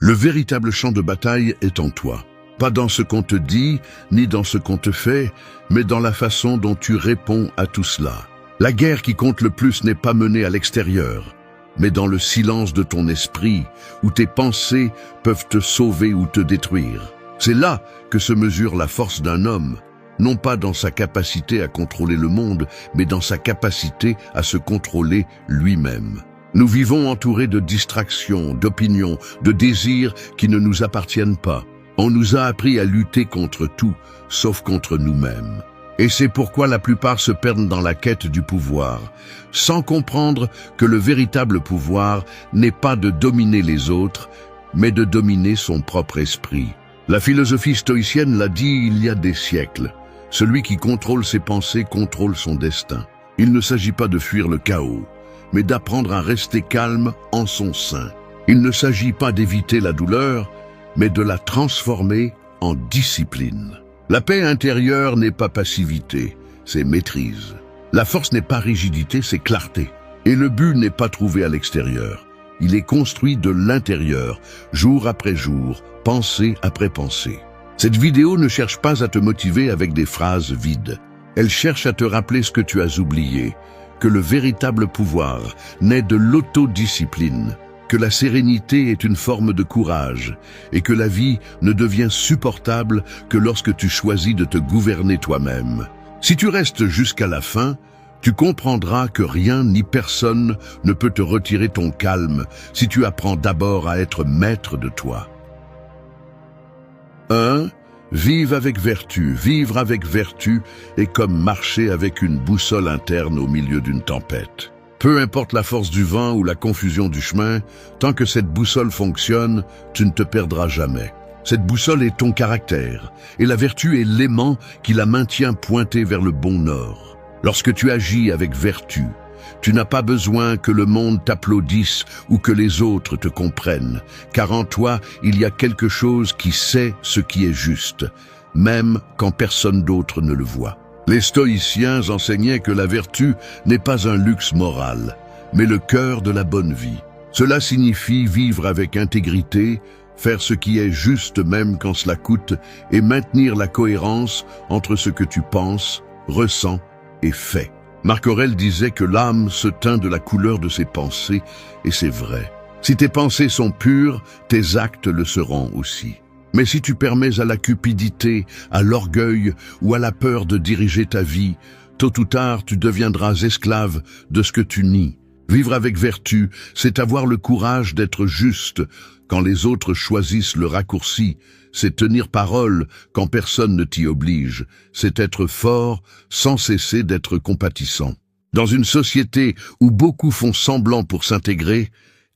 Le véritable champ de bataille est en toi. Pas dans ce qu'on te dit, ni dans ce qu'on te fait, mais dans la façon dont tu réponds à tout cela. La guerre qui compte le plus n'est pas menée à l'extérieur, mais dans le silence de ton esprit, où tes pensées peuvent te sauver ou te détruire. C'est là que se mesure la force d'un homme, non pas dans sa capacité à contrôler le monde, mais dans sa capacité à se contrôler lui-même. Nous vivons entourés de distractions, d'opinions, de désirs qui ne nous appartiennent pas. On nous a appris à lutter contre tout, sauf contre nous-mêmes. Et c'est pourquoi la plupart se perdent dans la quête du pouvoir, sans comprendre que le véritable pouvoir n'est pas de dominer les autres, mais de dominer son propre esprit. La philosophie stoïcienne l'a dit il y a des siècles. Celui qui contrôle ses pensées contrôle son destin. Il ne s'agit pas de fuir le chaos, mais d'apprendre à rester calme en son sein. Il ne s'agit pas d'éviter la douleur, mais de la transformer en discipline. La paix intérieure n'est pas passivité, c'est maîtrise. La force n'est pas rigidité, c'est clarté. Et le but n'est pas trouvé à l'extérieur. Il est construit de l'intérieur, jour après jour, pensée après pensée. Cette vidéo ne cherche pas à te motiver avec des phrases vides. Elle cherche à te rappeler ce que tu as oublié, que le véritable pouvoir naît de l'autodiscipline, que la sérénité est une forme de courage et que la vie ne devient supportable que lorsque tu choisis de te gouverner toi-même. Si tu restes jusqu'à la fin, tu comprendras que rien ni personne ne peut te retirer ton calme si tu apprends d'abord à être maître de toi. 1. Vive avec vertu. Vivre avec vertu est comme marcher avec une boussole interne au milieu d'une tempête. Peu importe la force du vent ou la confusion du chemin, tant que cette boussole fonctionne, tu ne te perdras jamais. Cette boussole est ton caractère, et la vertu est l'aimant qui la maintient pointée vers le bon nord. Lorsque tu agis avec vertu, tu n'as pas besoin que le monde t'applaudisse ou que les autres te comprennent, car en toi, il y a quelque chose qui sait ce qui est juste, même quand personne d'autre ne le voit. Les stoïciens enseignaient que la vertu n'est pas un luxe moral, mais le cœur de la bonne vie. Cela signifie vivre avec intégrité, faire ce qui est juste même quand cela coûte, et maintenir la cohérence entre ce que tu penses, ressens et fais. Marc Aurèle disait que l'âme se teint de la couleur de ses pensées, et c'est vrai. Si tes pensées sont pures, tes actes le seront aussi. Mais si tu permets à la cupidité, à l'orgueil ou à la peur de diriger ta vie, tôt ou tard tu deviendras esclave de ce que tu nies. Vivre avec vertu, c'est avoir le courage d'être juste quand les autres choisissent le raccourci, c'est tenir parole quand personne ne t'y oblige, c'est être fort sans cesser d'être compatissant. Dans une société où beaucoup font semblant pour s'intégrer,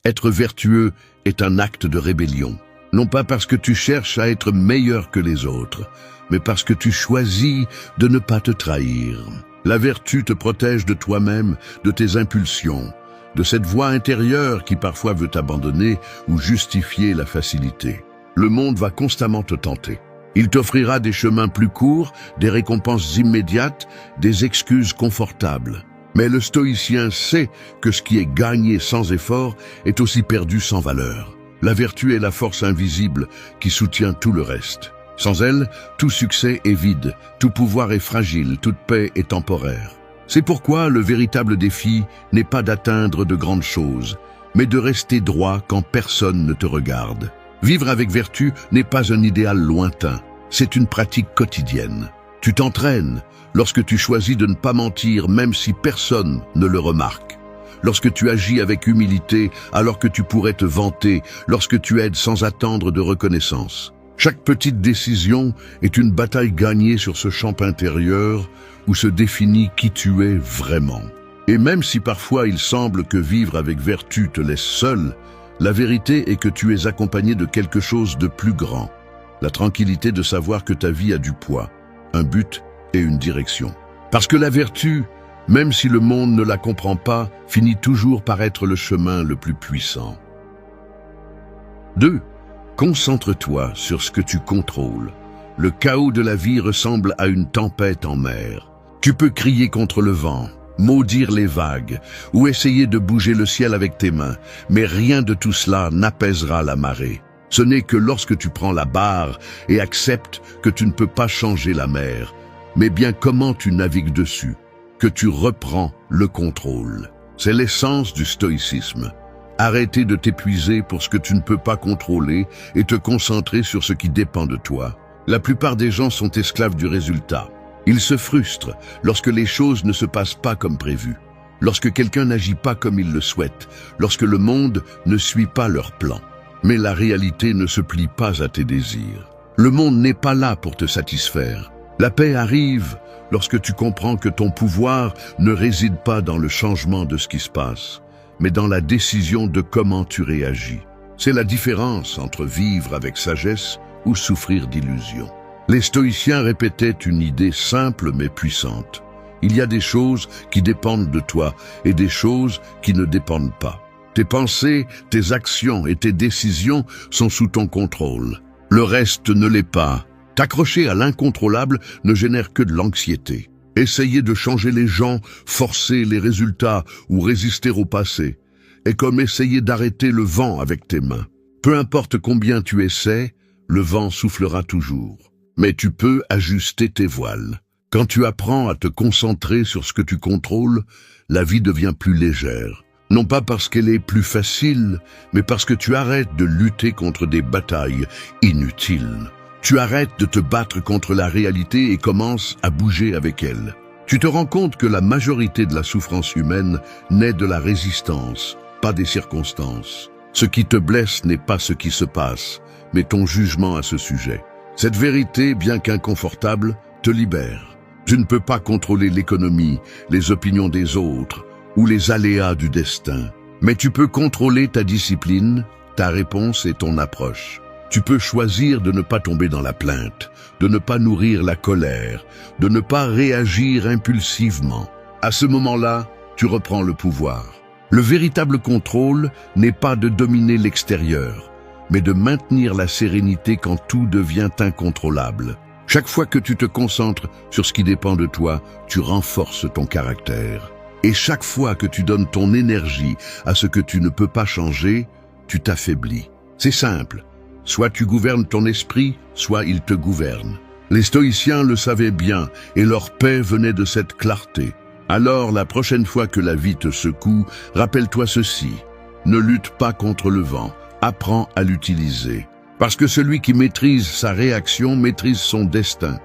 être vertueux est un acte de rébellion. Non pas parce que tu cherches à être meilleur que les autres, mais parce que tu choisis de ne pas te trahir. La vertu te protège de toi-même, de tes impulsions, de cette voix intérieure qui parfois veut t'abandonner ou justifier la facilité. Le monde va constamment te tenter. Il t'offrira des chemins plus courts, des récompenses immédiates, des excuses confortables. Mais le stoïcien sait que ce qui est gagné sans effort est aussi perdu sans valeur. La vertu est la force invisible qui soutient tout le reste. Sans elle, tout succès est vide, tout pouvoir est fragile, toute paix est temporaire. C'est pourquoi le véritable défi n'est pas d'atteindre de grandes choses, mais de rester droit quand personne ne te regarde. Vivre avec vertu n'est pas un idéal lointain, c'est une pratique quotidienne. Tu t'entraînes lorsque tu choisis de ne pas mentir même si personne ne le remarque. Lorsque tu agis avec humilité alors que tu pourrais te vanter, lorsque tu aides sans attendre de reconnaissance. Chaque petite décision est une bataille gagnée sur ce champ intérieur où se définit qui tu es vraiment. Et même si parfois il semble que vivre avec vertu te laisse seul, la vérité est que tu es accompagné de quelque chose de plus grand. La tranquillité de savoir que ta vie a du poids, un but et une direction. Parce que la vertu, même si le monde ne la comprend pas, finit toujours par être le chemin le plus puissant. 2. Concentre-toi sur ce que tu contrôles. Le chaos de la vie ressemble à une tempête en mer. Tu peux crier contre le vent, maudire les vagues ou essayer de bouger le ciel avec tes mains, mais rien de tout cela n'apaisera la marée. Ce n'est que lorsque tu prends la barre et acceptes que tu ne peux pas changer la mer, mais bien comment tu navigues dessus, que tu reprends le contrôle. C'est l'essence du stoïcisme. Arrêter de t'épuiser pour ce que tu ne peux pas contrôler et te concentrer sur ce qui dépend de toi. La plupart des gens sont esclaves du résultat. Ils se frustrent lorsque les choses ne se passent pas comme prévu, lorsque quelqu'un n'agit pas comme il le souhaite, lorsque le monde ne suit pas leur plan. Mais la réalité ne se plie pas à tes désirs. Le monde n'est pas là pour te satisfaire. La paix arrive lorsque tu comprends que ton pouvoir ne réside pas dans le changement de ce qui se passe, mais dans la décision de comment tu réagis. C'est la différence entre vivre avec sagesse ou souffrir d'illusions. Les stoïciens répétaient une idée simple mais puissante. Il y a des choses qui dépendent de toi et des choses qui ne dépendent pas. Tes pensées, tes actions et tes décisions sont sous ton contrôle. Le reste ne l'est pas. T'accrocher à l'incontrôlable ne génère que de l'anxiété. Essayer de changer les gens, forcer les résultats ou résister au passé est comme essayer d'arrêter le vent avec tes mains. Peu importe combien tu essaies, le vent soufflera toujours. Mais tu peux ajuster tes voiles. Quand tu apprends à te concentrer sur ce que tu contrôles, la vie devient plus légère. Non pas parce qu'elle est plus facile, mais parce que tu arrêtes de lutter contre des batailles inutiles. Tu arrêtes de te battre contre la réalité et commences à bouger avec elle. Tu te rends compte que la majorité de la souffrance humaine naît de la résistance, pas des circonstances. Ce qui te blesse n'est pas ce qui se passe, mais ton jugement à ce sujet. Cette vérité, bien qu'inconfortable, te libère. Tu ne peux pas contrôler l'économie, les opinions des autres ou les aléas du destin. Mais tu peux contrôler ta discipline, ta réponse et ton approche. Tu peux choisir de ne pas tomber dans la plainte, de ne pas nourrir la colère, de ne pas réagir impulsivement. À ce moment-là, tu reprends le pouvoir. Le véritable contrôle n'est pas de dominer l'extérieur, mais de maintenir la sérénité quand tout devient incontrôlable. Chaque fois que tu te concentres sur ce qui dépend de toi, tu renforces ton caractère. Et chaque fois que tu donnes ton énergie à ce que tu ne peux pas changer, tu t'affaiblis. C'est simple. Soit tu gouvernes ton esprit, soit il te gouverne. Les stoïciens le savaient bien et leur paix venait de cette clarté. Alors, la prochaine fois que la vie te secoue, rappelle-toi ceci. Ne lutte pas contre le vent, apprends à l'utiliser. Parce que celui qui maîtrise sa réaction maîtrise son destin.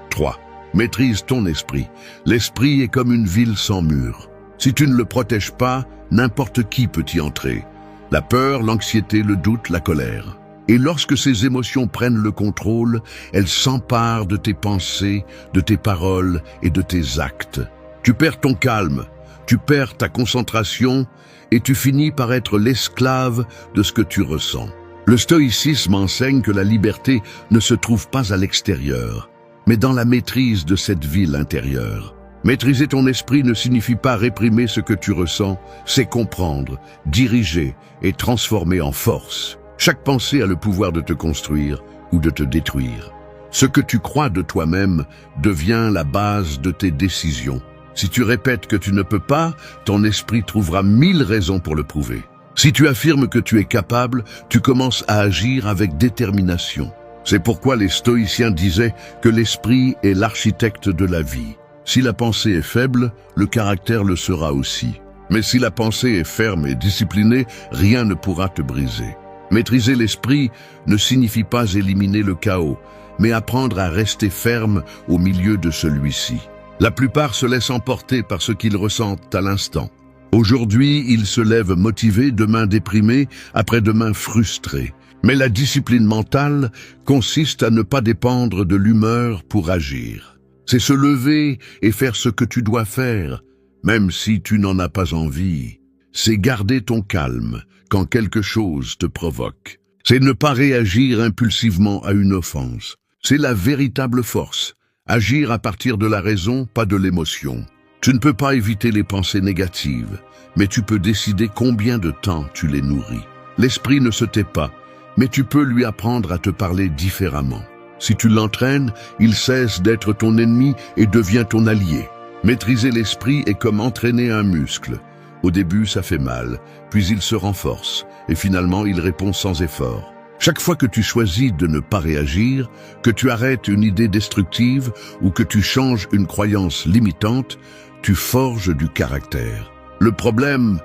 3. Maîtrise ton esprit. L'esprit est comme une ville sans mur. Si tu ne le protèges pas, n'importe qui peut y entrer. La peur, l'anxiété, le doute, la colère. Et lorsque ces émotions prennent le contrôle, elles s'emparent de tes pensées, de tes paroles et de tes actes. Tu perds ton calme, tu perds ta concentration et tu finis par être l'esclave de ce que tu ressens. Le stoïcisme enseigne que la liberté ne se trouve pas à l'extérieur, mais dans la maîtrise de cette ville intérieure. Maîtriser ton esprit ne signifie pas réprimer ce que tu ressens, c'est comprendre, diriger et transformer en force. Chaque pensée a le pouvoir de te construire ou de te détruire. Ce que tu crois de toi-même devient la base de tes décisions. Si tu répètes que tu ne peux pas, ton esprit trouvera 1000 raisons pour le prouver. Si tu affirmes que tu es capable, tu commences à agir avec détermination. C'est pourquoi les stoïciens disaient que l'esprit est l'architecte de la vie. Si la pensée est faible, le caractère le sera aussi. Mais si la pensée est ferme et disciplinée, rien ne pourra te briser. Maîtriser l'esprit ne signifie pas éliminer le chaos, mais apprendre à rester ferme au milieu de celui-ci. La plupart se laissent emporter par ce qu'ils ressentent à l'instant. Aujourd'hui, ils se lèvent motivés, demain déprimés, après-demain frustrés. Mais la discipline mentale consiste à ne pas dépendre de l'humeur pour agir. C'est se lever et faire ce que tu dois faire, même si tu n'en as pas envie. C'est garder ton calme quand quelque chose te provoque. C'est ne pas réagir impulsivement à une offense. C'est la véritable force. Agir à partir de la raison, pas de l'émotion. Tu ne peux pas éviter les pensées négatives, mais tu peux décider combien de temps tu les nourris. L'esprit ne se tait pas, mais tu peux lui apprendre à te parler différemment. Si tu l'entraînes, il cesse d'être ton ennemi et devient ton allié. Maîtriser l'esprit est comme entraîner un muscle. Au début, ça fait mal, puis il se renforce, et finalement, il répond sans effort. Chaque fois que tu choisis de ne pas réagir, que tu arrêtes une idée destructive ou que tu changes une croyance limitante, tu forges du caractère. Le problème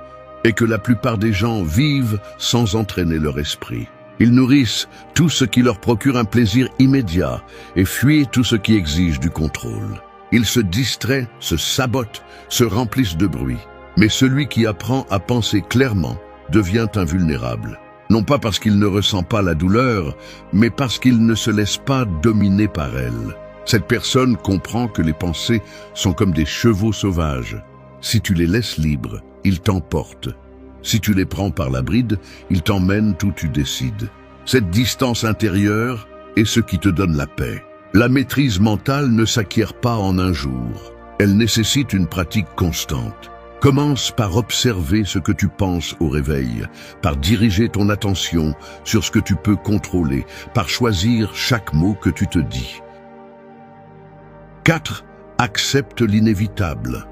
est que la plupart des gens vivent sans entraîner leur esprit. Ils nourrissent tout ce qui leur procure un plaisir immédiat et fuient tout ce qui exige du contrôle. Ils se distraient, se sabotent, se remplissent de bruit. Mais celui qui apprend à penser clairement devient invulnérable. Non pas parce qu'il ne ressent pas la douleur, mais parce qu'il ne se laisse pas dominer par elle. Cette personne comprend que les pensées sont comme des chevaux sauvages. Si tu les laisses libres, ils t'emportent. Si tu les prends par la bride, ils t'emmènent où tu décides. Cette distance intérieure est ce qui te donne la paix. La maîtrise mentale ne s'acquiert pas en un jour. Elle nécessite une pratique constante. Commence par observer ce que tu penses au réveil, par diriger ton attention sur ce que tu peux contrôler, par choisir chaque mot que tu te dis. 4. Accepte l'inévitable.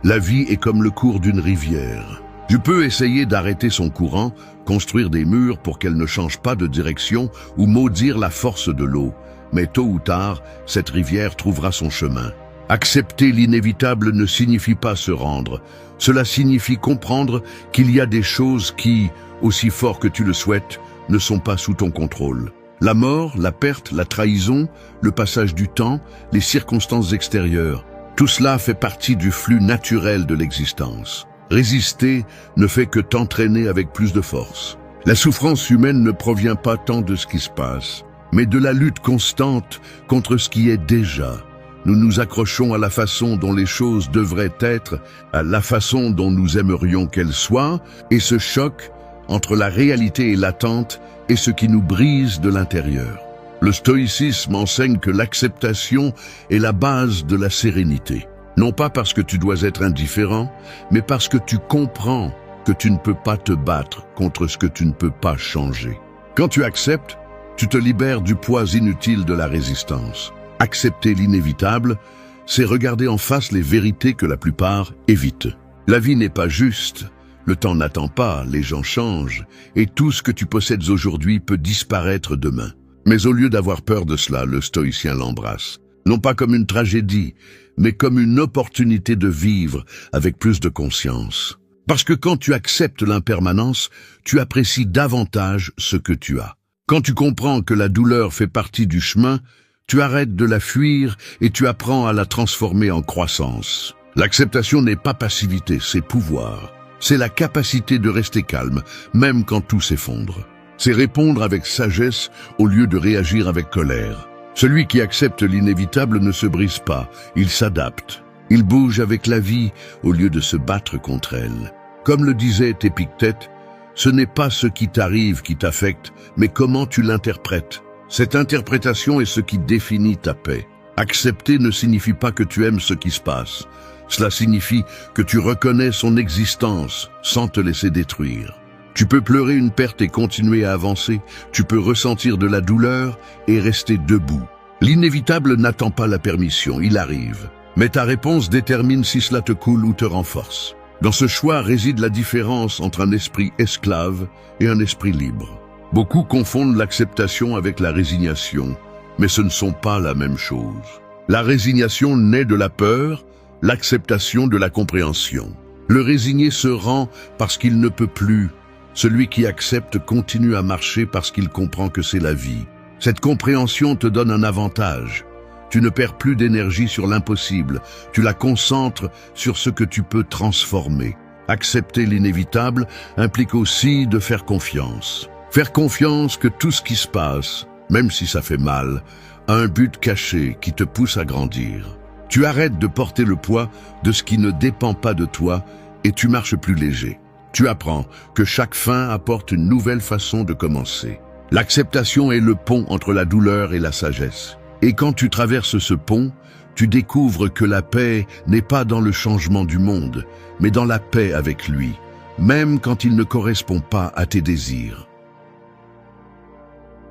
La vie est comme le cours d'une rivière. Tu peux essayer d'arrêter son courant, construire des murs pour qu'elle ne change pas de direction ou maudire la force de l'eau, mais tôt ou tard, cette rivière trouvera son chemin. Accepter l'inévitable ne signifie pas se rendre. Cela signifie comprendre qu'il y a des choses qui, aussi fort que tu le souhaites, ne sont pas sous ton contrôle. La mort, la perte, la trahison, le passage du temps, les circonstances extérieures, tout cela fait partie du flux naturel de l'existence. Résister ne fait que t'entraîner avec plus de force. La souffrance humaine ne provient pas tant de ce qui se passe, mais de la lutte constante contre ce qui est déjà. Nous nous accrochons à la façon dont les choses devraient être, à la façon dont nous aimerions qu'elles soient, et ce choc entre la réalité et l'attente est ce qui nous brise de l'intérieur. Le stoïcisme enseigne que l'acceptation est la base de la sérénité. Non pas parce que tu dois être indifférent, mais parce que tu comprends que tu ne peux pas te battre contre ce que tu ne peux pas changer. Quand tu acceptes, tu te libères du poids inutile de la résistance. Accepter l'inévitable, c'est regarder en face les vérités que la plupart évitent. La vie n'est pas juste, le temps n'attend pas, les gens changent, et tout ce que tu possèdes aujourd'hui peut disparaître demain. Mais au lieu d'avoir peur de cela, le stoïcien l'embrasse. Non pas comme une tragédie, mais comme une opportunité de vivre avec plus de conscience. Parce que quand tu acceptes l'impermanence, tu apprécies davantage ce que tu as. Quand tu comprends que la douleur fait partie du chemin, tu arrêtes de la fuir et tu apprends à la transformer en croissance. L'acceptation n'est pas passivité, c'est pouvoir. C'est la capacité de rester calme, même quand tout s'effondre. C'est répondre avec sagesse au lieu de réagir avec colère. Celui qui accepte l'inévitable ne se brise pas, il s'adapte. Il bouge avec la vie au lieu de se battre contre elle. Comme le disait Épictète, ce n'est pas ce qui t'arrive qui t'affecte, mais comment tu l'interprètes. Cette interprétation est ce qui définit ta paix. Accepter ne signifie pas que tu aimes ce qui se passe. Cela signifie que tu reconnais son existence sans te laisser détruire. Tu peux pleurer une perte et continuer à avancer. Tu peux ressentir de la douleur et rester debout. L'inévitable n'attend pas la permission, il arrive. Mais ta réponse détermine si cela te coule ou te renforce. Dans ce choix réside la différence entre un esprit esclave et un esprit libre. Beaucoup confondent l'acceptation avec la résignation, mais ce ne sont pas la même chose. La résignation naît de la peur, l'acceptation de la compréhension. Le résigné se rend parce qu'il ne peut plus. Celui qui accepte continue à marcher parce qu'il comprend que c'est la vie. Cette compréhension te donne un avantage. Tu ne perds plus d'énergie sur l'impossible, tu la concentres sur ce que tu peux transformer. Accepter l'inévitable implique aussi de faire confiance. Faire confiance que tout ce qui se passe, même si ça fait mal, a un but caché qui te pousse à grandir. Tu arrêtes de porter le poids de ce qui ne dépend pas de toi et tu marches plus léger. Tu apprends que chaque fin apporte une nouvelle façon de commencer. L'acceptation est le pont entre la douleur et la sagesse. Et quand tu traverses ce pont, tu découvres que la paix n'est pas dans le changement du monde, mais dans la paix avec lui, même quand il ne correspond pas à tes désirs.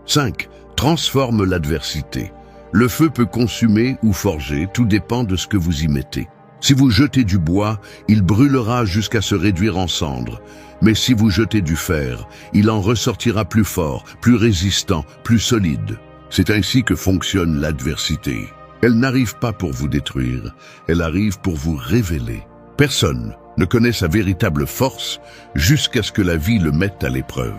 5. Transforme l'adversité. Le feu peut consumer ou forger, tout dépend de ce que vous y mettez. Si vous jetez du bois, il brûlera jusqu'à se réduire en cendres. Mais si vous jetez du fer, il en ressortira plus fort, plus résistant, plus solide. C'est ainsi que fonctionne l'adversité. Elle n'arrive pas pour vous détruire, elle arrive pour vous révéler. Personne ne connaît sa véritable force jusqu'à ce que la vie le mette à l'épreuve.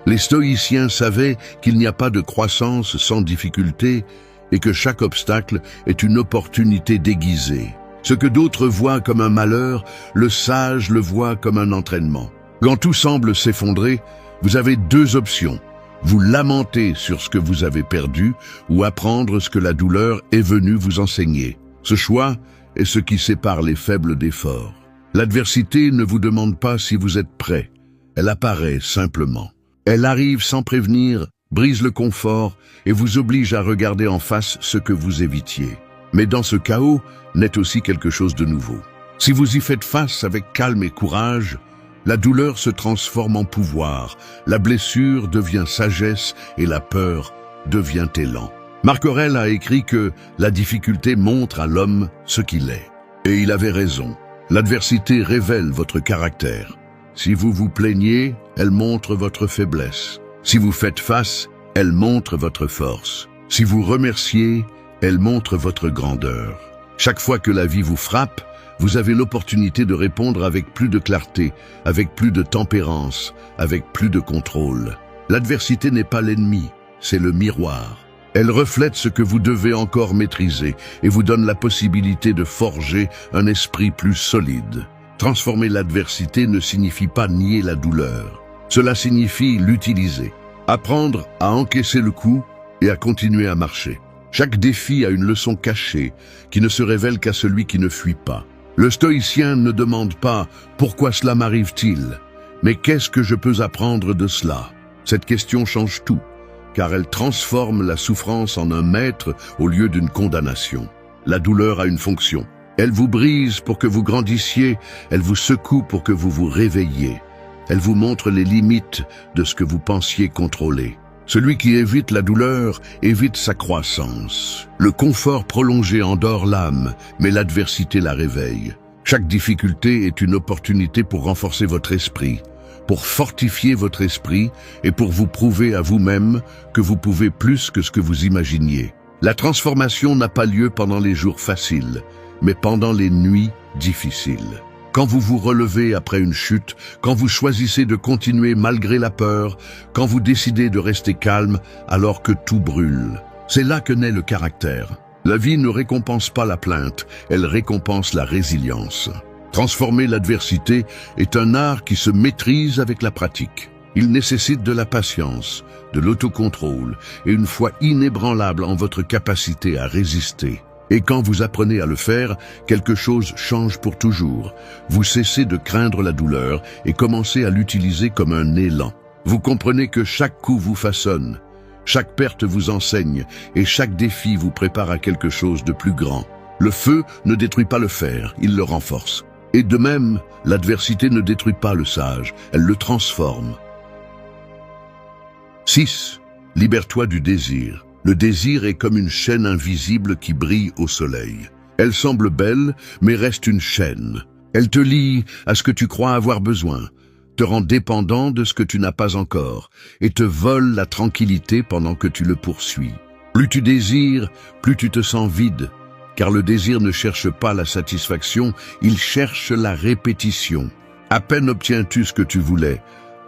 Les stoïciens savaient qu'il n'y a pas de croissance sans difficulté et que chaque obstacle est une opportunité déguisée. Ce que d'autres voient comme un malheur, le sage le voit comme un entraînement. Quand tout semble s'effondrer, vous avez deux options. Vous lamenter sur ce que vous avez perdu ou apprendre ce que la douleur est venue vous enseigner. Ce choix est ce qui sépare les faibles des forts. L'adversité ne vous demande pas si vous êtes prêt. Elle apparaît simplement. Elle arrive sans prévenir, brise le confort et vous oblige à regarder en face ce que vous évitiez. Mais dans ce chaos naît aussi quelque chose de nouveau. Si vous y faites face avec calme et courage, la douleur se transforme en pouvoir, la blessure devient sagesse et la peur devient élan. Marc Aurèle a écrit que la difficulté montre à l'homme ce qu'il est. Et il avait raison. L'adversité révèle votre caractère. Si vous vous plaignez, elle montre votre faiblesse. Si vous faites face, elle montre votre force. Si vous remerciez, elle montre votre grandeur. Chaque fois que la vie vous frappe, vous avez l'opportunité de répondre avec plus de clarté, avec plus de tempérance, avec plus de contrôle. L'adversité n'est pas l'ennemi, c'est le miroir. Elle reflète ce que vous devez encore maîtriser et vous donne la possibilité de forger un esprit plus solide. Transformer l'adversité ne signifie pas nier la douleur. Cela signifie l'utiliser, apprendre à encaisser le coup et à continuer à marcher. Chaque défi a une leçon cachée qui ne se révèle qu'à celui qui ne fuit pas. Le stoïcien ne demande pas « Pourquoi cela m'arrive-t-il ?» mais « Qu'est-ce que je peux apprendre de cela ?» Cette question change tout, car elle transforme la souffrance en un maître au lieu d'une condamnation. La douleur a une fonction. Elle vous brise pour que vous grandissiez, elle vous secoue pour que vous vous réveilliez. Elle vous montre les limites de ce que vous pensiez contrôler. Celui qui évite la douleur évite sa croissance. Le confort prolongé endort l'âme, mais l'adversité la réveille. Chaque difficulté est une opportunité pour renforcer votre esprit, pour fortifier votre esprit et pour vous prouver à vous-même que vous pouvez plus que ce que vous imaginiez. La transformation n'a pas lieu pendant les jours faciles, mais pendant les nuits difficiles. Quand vous vous relevez après une chute, quand vous choisissez de continuer malgré la peur, quand vous décidez de rester calme alors que tout brûle. C'est là que naît le caractère. La vie ne récompense pas la plainte, elle récompense la résilience. Transformer l'adversité est un art qui se maîtrise avec la pratique. Il nécessite de la patience, de l'autocontrôle et une foi inébranlable en votre capacité à résister. Et quand vous apprenez à le faire, quelque chose change pour toujours. Vous cessez de craindre la douleur et commencez à l'utiliser comme un élan. Vous comprenez que chaque coup vous façonne, chaque perte vous enseigne et chaque défi vous prépare à quelque chose de plus grand. Le feu ne détruit pas le fer, il le renforce. Et de même, l'adversité ne détruit pas le sage, elle le transforme. 6. Libère-toi du désir. Le désir est comme une chaîne invisible qui brille au soleil. Elle semble belle, mais reste une chaîne. Elle te lie à ce que tu crois avoir besoin, te rend dépendant de ce que tu n'as pas encore, et te vole la tranquillité pendant que tu le poursuis. Plus tu désires, plus tu te sens vide, car le désir ne cherche pas la satisfaction, il cherche la répétition. À peine obtiens-tu ce que tu voulais,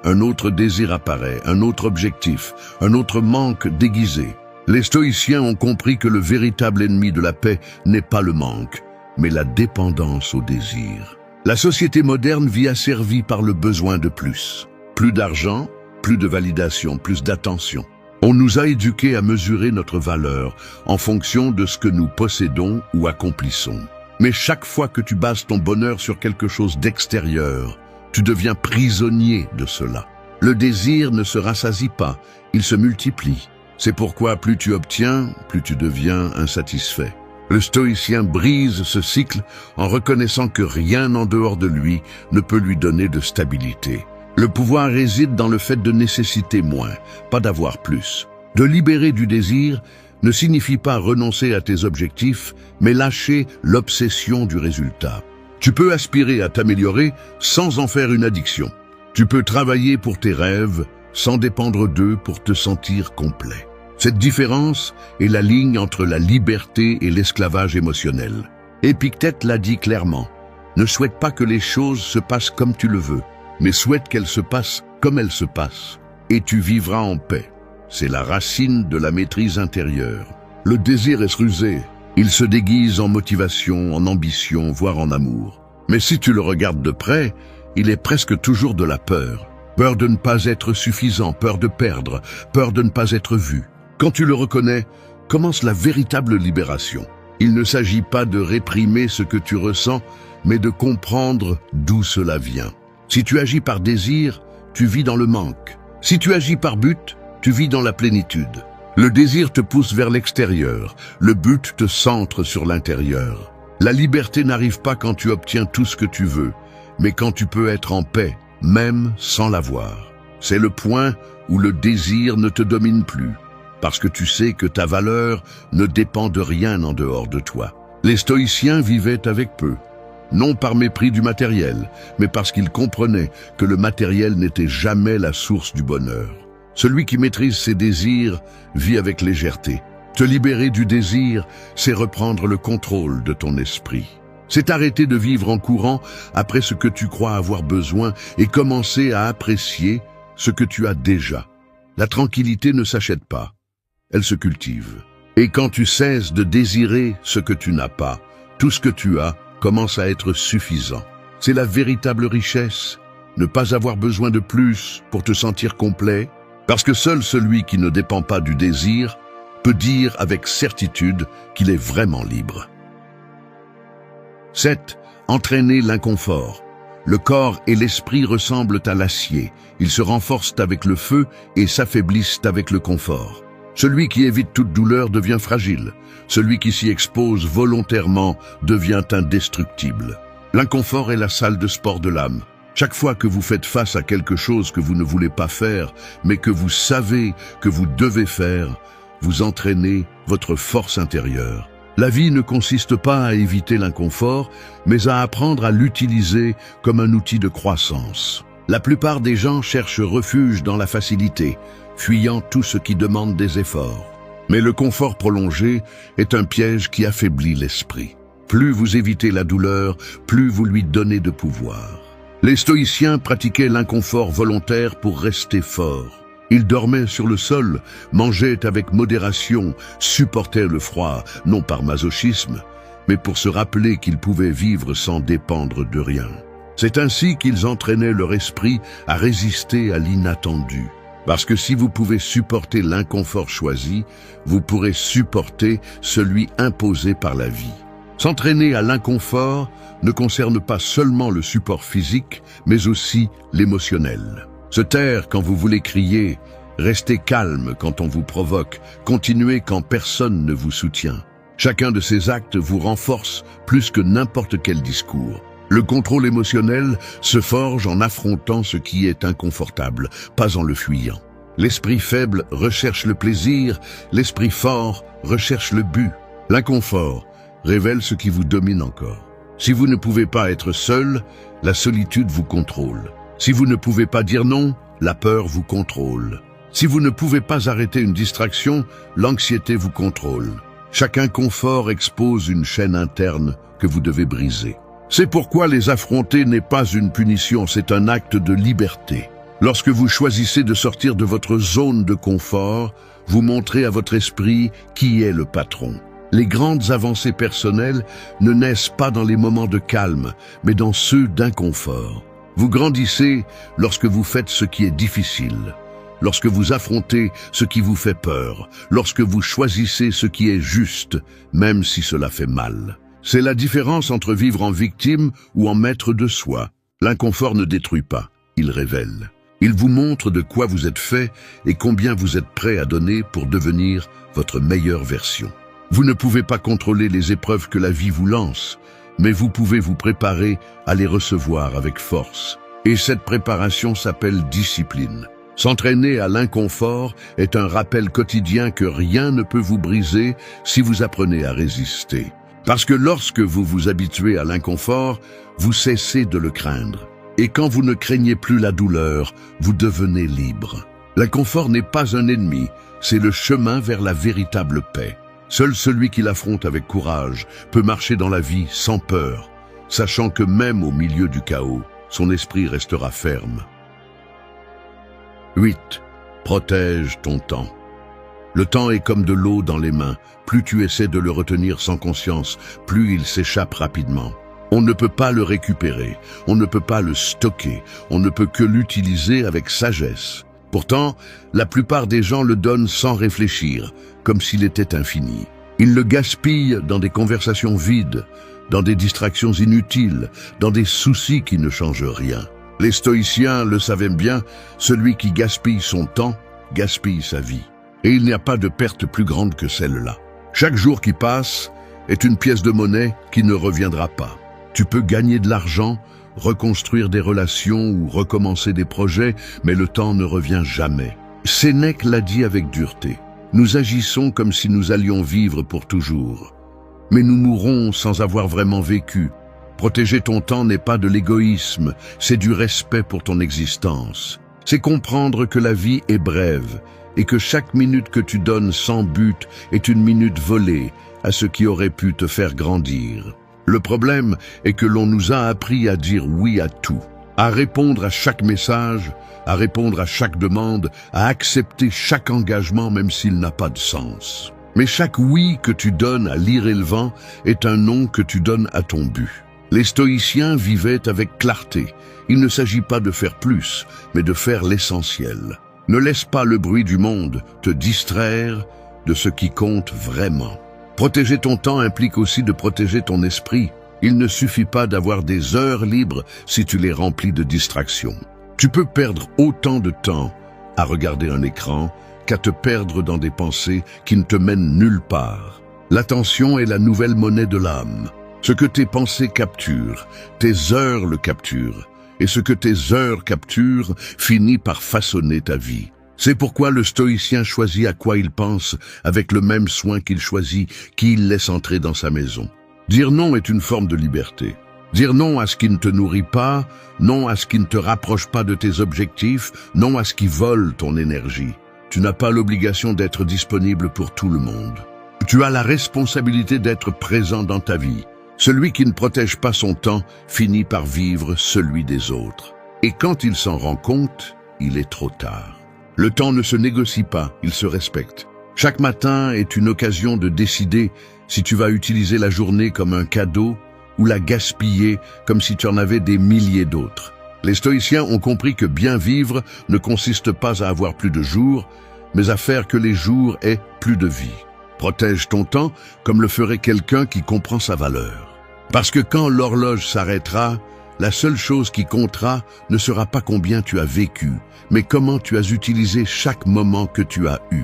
un autre désir apparaît, un autre objectif, un autre manque déguisé. Les stoïciens ont compris que le véritable ennemi de la paix n'est pas le manque, mais la dépendance au désir. La société moderne vit asservie par le besoin de plus. Plus d'argent, plus de validation, plus d'attention. On nous a éduqués à mesurer notre valeur en fonction de ce que nous possédons ou accomplissons. Mais chaque fois que tu bases ton bonheur sur quelque chose d'extérieur, tu deviens prisonnier de cela. Le désir ne se rassasie pas, il se multiplie. C'est pourquoi plus tu obtiens, plus tu deviens insatisfait. Le stoïcien brise ce cycle en reconnaissant que rien en dehors de lui ne peut lui donner de stabilité. Le pouvoir réside dans le fait de nécessiter moins, pas d'avoir plus. De libérer du désir ne signifie pas renoncer à tes objectifs, mais lâcher l'obsession du résultat. Tu peux aspirer à t'améliorer sans en faire une addiction. Tu peux travailler pour tes rêves sans dépendre d'eux pour te sentir complet. Cette différence est la ligne entre la liberté et l'esclavage émotionnel. Épictète l'a dit clairement. Ne souhaite pas que les choses se passent comme tu le veux, mais souhaite qu'elles se passent comme elles se passent. Et tu vivras en paix. C'est la racine de la maîtrise intérieure. Le désir est rusé. Il se déguise en motivation, en ambition, voire en amour. Mais si tu le regardes de près, il est presque toujours de la peur. Peur de ne pas être suffisant, peur de perdre, peur de ne pas être vu. Quand tu le reconnais, commence la véritable libération. Il ne s'agit pas de réprimer ce que tu ressens, mais de comprendre d'où cela vient. Si tu agis par désir, tu vis dans le manque. Si tu agis par but, tu vis dans la plénitude. Le désir te pousse vers l'extérieur, le but te centre sur l'intérieur. La liberté n'arrive pas quand tu obtiens tout ce que tu veux, mais quand tu peux être en paix, même sans l'avoir. C'est le point où le désir ne te domine plus, parce que tu sais que ta valeur ne dépend de rien en dehors de toi. Les stoïciens vivaient avec peu, non par mépris du matériel, mais parce qu'ils comprenaient que le matériel n'était jamais la source du bonheur. Celui qui maîtrise ses désirs vit avec légèreté. Te libérer du désir, c'est reprendre le contrôle de ton esprit. C'est arrêter de vivre en courant après ce que tu crois avoir besoin et commencer à apprécier ce que tu as déjà. La tranquillité ne s'achète pas, elle se cultive. Et quand tu cesses de désirer ce que tu n'as pas, tout ce que tu as commence à être suffisant. C'est la véritable richesse, ne pas avoir besoin de plus pour te sentir complet, parce que seul celui qui ne dépend pas du désir peut dire avec certitude qu'il est vraiment libre. 7. Entraîner l'inconfort. Le corps et l'esprit ressemblent à l'acier. Ils se renforcent avec le feu et s'affaiblissent avec le confort. Celui qui évite toute douleur devient fragile. Celui qui s'y expose volontairement devient indestructible. L'inconfort est la salle de sport de l'âme. Chaque fois que vous faites face à quelque chose que vous ne voulez pas faire, mais que vous savez que vous devez faire, vous entraînez votre force intérieure. La vie ne consiste pas à éviter l'inconfort, mais à apprendre à l'utiliser comme un outil de croissance. La plupart des gens cherchent refuge dans la facilité, fuyant tout ce qui demande des efforts. Mais le confort prolongé est un piège qui affaiblit l'esprit. Plus vous évitez la douleur, plus vous lui donnez de pouvoir. Les stoïciens pratiquaient l'inconfort volontaire pour rester forts. Ils dormaient sur le sol, mangeaient avec modération, supportaient le froid, non par masochisme, mais pour se rappeler qu'ils pouvaient vivre sans dépendre de rien. C'est ainsi qu'ils entraînaient leur esprit à résister à l'inattendu. Parce que si vous pouvez supporter l'inconfort choisi, vous pourrez supporter celui imposé par la vie. S'entraîner à l'inconfort ne concerne pas seulement le support physique, mais aussi l'émotionnel. Se taire quand vous voulez crier, rester calme quand on vous provoque, continuer quand personne ne vous soutient. Chacun de ces actes vous renforce plus que n'importe quel discours. Le contrôle émotionnel se forge en affrontant ce qui est inconfortable, pas en le fuyant. L'esprit faible recherche le plaisir, l'esprit fort recherche le but. L'inconfort révèle ce qui vous domine encore. Si vous ne pouvez pas être seul, la solitude vous contrôle. Si vous ne pouvez pas dire non, la peur vous contrôle. Si vous ne pouvez pas arrêter une distraction, l'anxiété vous contrôle. Chaque inconfort expose une chaîne interne que vous devez briser. C'est pourquoi les affronter n'est pas une punition, c'est un acte de liberté. Lorsque vous choisissez de sortir de votre zone de confort, vous montrez à votre esprit qui est le patron. Les grandes avancées personnelles ne naissent pas dans les moments de calme, mais dans ceux d'inconfort. Vous grandissez lorsque vous faites ce qui est difficile, lorsque vous affrontez ce qui vous fait peur, lorsque vous choisissez ce qui est juste, même si cela fait mal. C'est la différence entre vivre en victime ou en maître de soi. L'inconfort ne détruit pas, il révèle. Il vous montre de quoi vous êtes fait et combien vous êtes prêt à donner pour devenir votre meilleure version. Vous ne pouvez pas contrôler les épreuves que la vie vous lance, mais vous pouvez vous préparer à les recevoir avec force. Et cette préparation s'appelle discipline. S'entraîner à l'inconfort est un rappel quotidien que rien ne peut vous briser si vous apprenez à résister. Parce que lorsque vous vous habituez à l'inconfort, vous cessez de le craindre. Et quand vous ne craignez plus la douleur, vous devenez libre. L'inconfort n'est pas un ennemi, c'est le chemin vers la véritable paix. Seul celui qui l'affronte avec courage peut marcher dans la vie sans peur, sachant que même au milieu du chaos, son esprit restera ferme. 8. Protège ton temps. Le temps est comme de l'eau dans les mains. Plus tu essaies de le retenir sans conscience, plus il s'échappe rapidement. On ne peut pas le récupérer, on ne peut pas le stocker, on ne peut que l'utiliser avec sagesse. Pourtant, la plupart des gens le donnent sans réfléchir, comme s'il était infini. Ils le gaspillent dans des conversations vides, dans des distractions inutiles, dans des soucis qui ne changent rien. Les stoïciens le savaient bien, celui qui gaspille son temps, gaspille sa vie. Et il n'y a pas de perte plus grande que celle-là. Chaque jour qui passe est une pièce de monnaie qui ne reviendra pas. Tu peux gagner de l'argent, reconstruire des relations ou recommencer des projets, mais le temps ne revient jamais. Sénèque l'a dit avec dureté. Nous agissons comme si nous allions vivre pour toujours. Mais nous mourrons sans avoir vraiment vécu. Protéger ton temps n'est pas de l'égoïsme, c'est du respect pour ton existence. C'est comprendre que la vie est brève et que chaque minute que tu donnes sans but est une minute volée à ce qui aurait pu te faire grandir. Le problème est que l'on nous a appris à dire oui à tout, à répondre à chaque message, à répondre à chaque demande, à accepter chaque engagement même s'il n'a pas de sens. Mais chaque oui que tu donnes à l'ire et le vent est un non que tu donnes à ton but. Les stoïciens vivaient avec clarté. Il ne s'agit pas de faire plus, mais de faire l'essentiel. Ne laisse pas le bruit du monde te distraire de ce qui compte vraiment. Protéger ton temps implique aussi de protéger ton esprit. Il ne suffit pas d'avoir des heures libres si tu les remplis de distractions. Tu peux perdre autant de temps à regarder un écran qu'à te perdre dans des pensées qui ne te mènent nulle part. L'attention est la nouvelle monnaie de l'âme. Ce que tes pensées capturent, tes heures le capturent. Et ce que tes heures capturent finit par façonner ta vie. C'est pourquoi le stoïcien choisit à quoi il pense avec le même soin qu'il choisit qui il laisse entrer dans sa maison. Dire non est une forme de liberté. Dire non à ce qui ne te nourrit pas, non à ce qui ne te rapproche pas de tes objectifs, non à ce qui vole ton énergie. Tu n'as pas l'obligation d'être disponible pour tout le monde. Tu as la responsabilité d'être présent dans ta vie. Celui qui ne protège pas son temps finit par vivre celui des autres. Et quand il s'en rend compte, il est trop tard. Le temps ne se négocie pas, il se respecte. Chaque matin est une occasion de décider si tu vas utiliser la journée comme un cadeau ou la gaspiller comme si tu en avais des milliers d'autres. Les stoïciens ont compris que bien vivre ne consiste pas à avoir plus de jours, mais à faire que les jours aient plus de vie. Protège ton temps comme le ferait quelqu'un qui comprend sa valeur. Parce que quand l'horloge s'arrêtera, la seule chose qui comptera ne sera pas combien tu as vécu, mais comment tu as utilisé chaque moment que tu as eu.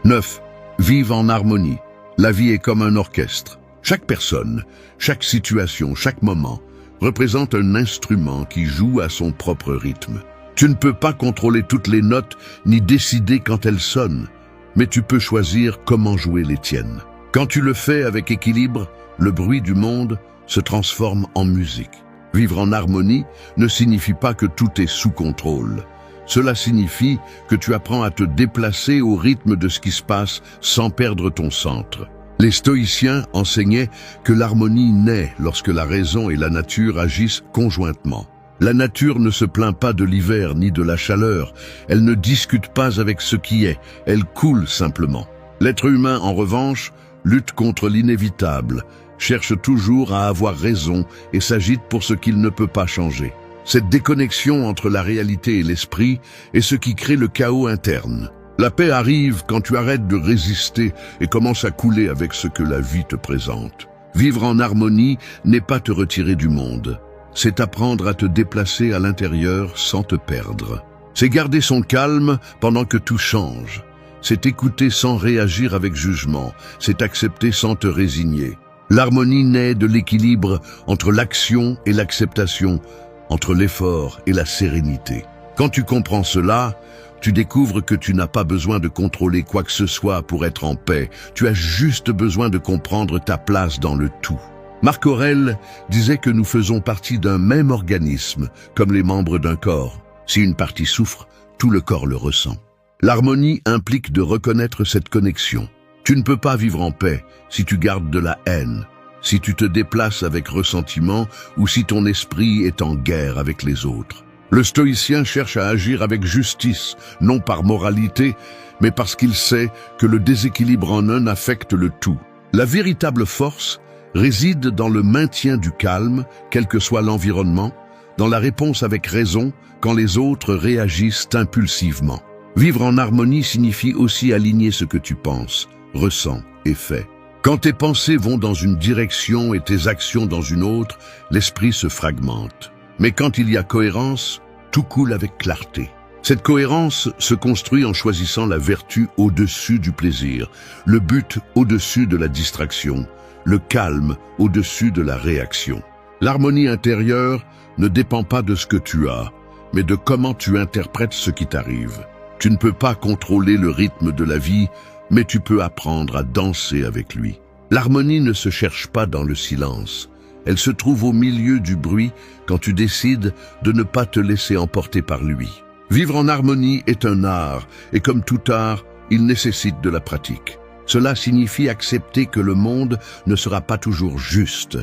9. Vive en harmonie. La vie est comme un orchestre. Chaque personne, chaque situation, chaque moment représente un instrument qui joue à son propre rythme. Tu ne peux pas contrôler toutes les notes ni décider quand elles sonnent, mais tu peux choisir comment jouer les tiennes. Quand tu le fais avec équilibre, le bruit du monde se transforme en musique. Vivre en harmonie ne signifie pas que tout est sous contrôle. Cela signifie que tu apprends à te déplacer au rythme de ce qui se passe sans perdre ton centre. Les stoïciens enseignaient que l'harmonie naît lorsque la raison et la nature agissent conjointement. La nature ne se plaint pas de l'hiver ni de la chaleur, elle ne discute pas avec ce qui est, elle coule simplement. L'être humain, en revanche, lutte contre l'inévitable, cherche toujours à avoir raison et s'agite pour ce qu'il ne peut pas changer. Cette déconnexion entre la réalité et l'esprit est ce qui crée le chaos interne. La paix arrive quand tu arrêtes de résister et commences à couler avec ce que la vie te présente. Vivre en harmonie n'est pas te retirer du monde. C'est apprendre à te déplacer à l'intérieur sans te perdre. C'est garder son calme pendant que tout change. C'est écouter sans réagir avec jugement. C'est accepter sans te résigner. L'harmonie naît de l'équilibre entre l'action et l'acceptation, entre l'effort et la sérénité. Quand tu comprends cela, tu découvres que tu n'as pas besoin de contrôler quoi que ce soit pour être en paix. Tu as juste besoin de comprendre ta place dans le tout. Marc Aurèle disait que nous faisons partie d'un même organisme, comme les membres d'un corps. Si une partie souffre, tout le corps le ressent. L'harmonie implique de reconnaître cette connexion. Tu ne peux pas vivre en paix si tu gardes de la haine, si tu te déplaces avec ressentiment ou si ton esprit est en guerre avec les autres. Le stoïcien cherche à agir avec justice, non par moralité, mais parce qu'il sait que le déséquilibre en un affecte le tout. La véritable force réside dans le maintien du calme, quel que soit l'environnement, dans la réponse avec raison quand les autres réagissent impulsivement. Vivre en harmonie signifie aussi aligner ce que tu penses, ressens et fais. Quand tes pensées vont dans une direction et tes actions dans une autre, l'esprit se fragmente. Mais quand il y a cohérence, tout coule avec clarté. Cette cohérence se construit en choisissant la vertu au-dessus du plaisir, le but au-dessus de la distraction, le calme au-dessus de la réaction. L'harmonie intérieure ne dépend pas de ce que tu as, mais de comment tu interprètes ce qui t'arrive. Tu ne peux pas contrôler le rythme de la vie, mais tu peux apprendre à danser avec lui. L'harmonie ne se cherche pas dans le silence. Elle se trouve au milieu du bruit quand tu décides de ne pas te laisser emporter par lui. Vivre en harmonie est un art, et comme tout art, il nécessite de la pratique. Cela signifie accepter que le monde ne sera pas toujours juste,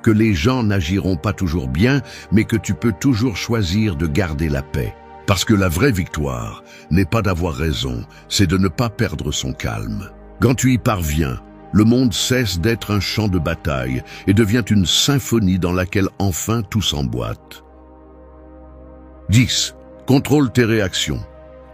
que les gens n'agiront pas toujours bien, mais que tu peux toujours choisir de garder la paix. Parce que la vraie victoire n'est pas d'avoir raison, c'est de ne pas perdre son calme. Quand tu y parviens, le monde cesse d'être un champ de bataille et devient une symphonie dans laquelle enfin tout s'emboîte. 10. Contrôle tes réactions.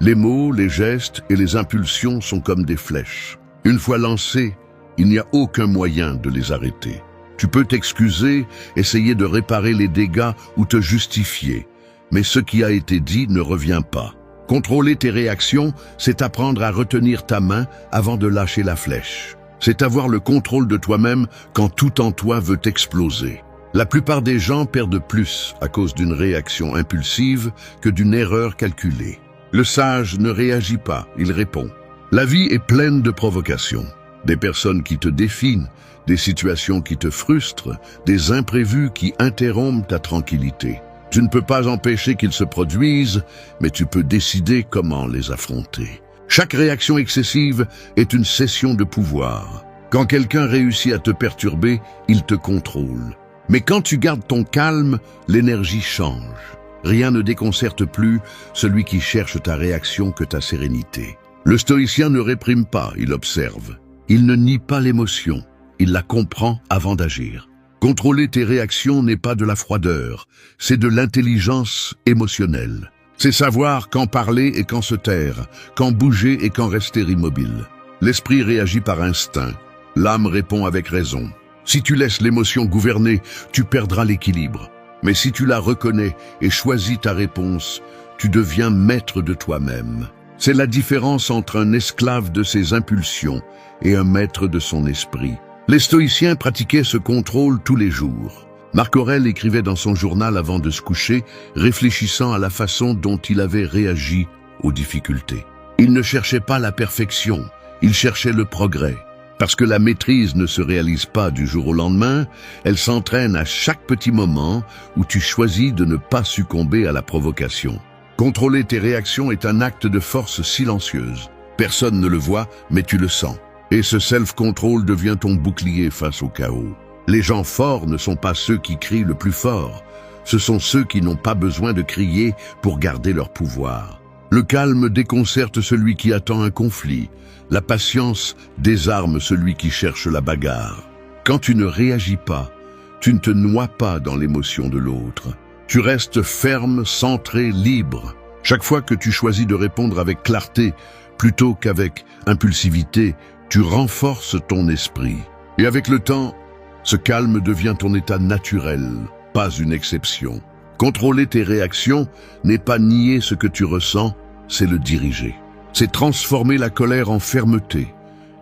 Les mots, les gestes et les impulsions sont comme des flèches. Une fois lancés, il n'y a aucun moyen de les arrêter. Tu peux t'excuser, essayer de réparer les dégâts ou te justifier, mais ce qui a été dit ne revient pas. Contrôler tes réactions, c'est apprendre à retenir ta main avant de lâcher la flèche. C'est avoir le contrôle de toi-même quand tout en toi veut exploser. La plupart des gens perdent plus à cause d'une réaction impulsive que d'une erreur calculée. Le sage ne réagit pas, il répond. La vie est pleine de provocations. Des personnes qui te défient, des situations qui te frustrent, des imprévus qui interrompent ta tranquillité. Tu ne peux pas empêcher qu'ils se produisent, mais tu peux décider comment les affronter. Chaque réaction excessive est une cession de pouvoir. Quand quelqu'un réussit à te perturber, il te contrôle. Mais quand tu gardes ton calme, l'énergie change. Rien ne déconcerte plus celui qui cherche ta réaction que ta sérénité. Le stoïcien ne réprime pas, il observe. Il ne nie pas l'émotion, il la comprend avant d'agir. Contrôler tes réactions n'est pas de la froideur, c'est de l'intelligence émotionnelle. C'est savoir quand parler et quand se taire, quand bouger et quand rester immobile. L'esprit réagit par instinct, l'âme répond avec raison. Si tu laisses l'émotion gouverner, tu perdras l'équilibre. Mais si tu la reconnais et choisis ta réponse, tu deviens maître de toi-même. C'est la différence entre un esclave de ses impulsions et un maître de son esprit. Les stoïciens pratiquaient ce contrôle tous les jours. Marc Aurèle écrivait dans son journal avant de se coucher, réfléchissant à la façon dont il avait réagi aux difficultés. Il ne cherchait pas la perfection, il cherchait le progrès. Parce que la maîtrise ne se réalise pas du jour au lendemain, elle s'entraîne à chaque petit moment où tu choisis de ne pas succomber à la provocation. Contrôler tes réactions est un acte de force silencieuse. Personne ne le voit, mais tu le sens. Et ce self-control devient ton bouclier face au chaos. Les gens forts ne sont pas ceux qui crient le plus fort. Ce sont ceux qui n'ont pas besoin de crier pour garder leur pouvoir. Le calme déconcerte celui qui attend un conflit. La patience désarme celui qui cherche la bagarre. Quand tu ne réagis pas, tu ne te noies pas dans l'émotion de l'autre. Tu restes ferme, centré, libre. Chaque fois que tu choisis de répondre avec clarté plutôt qu'avec impulsivité, tu renforces ton esprit. Et avec le temps, ce calme devient ton état naturel, pas une exception. Contrôler tes réactions n'est pas nier ce que tu ressens, c'est le diriger. C'est transformer la colère en fermeté,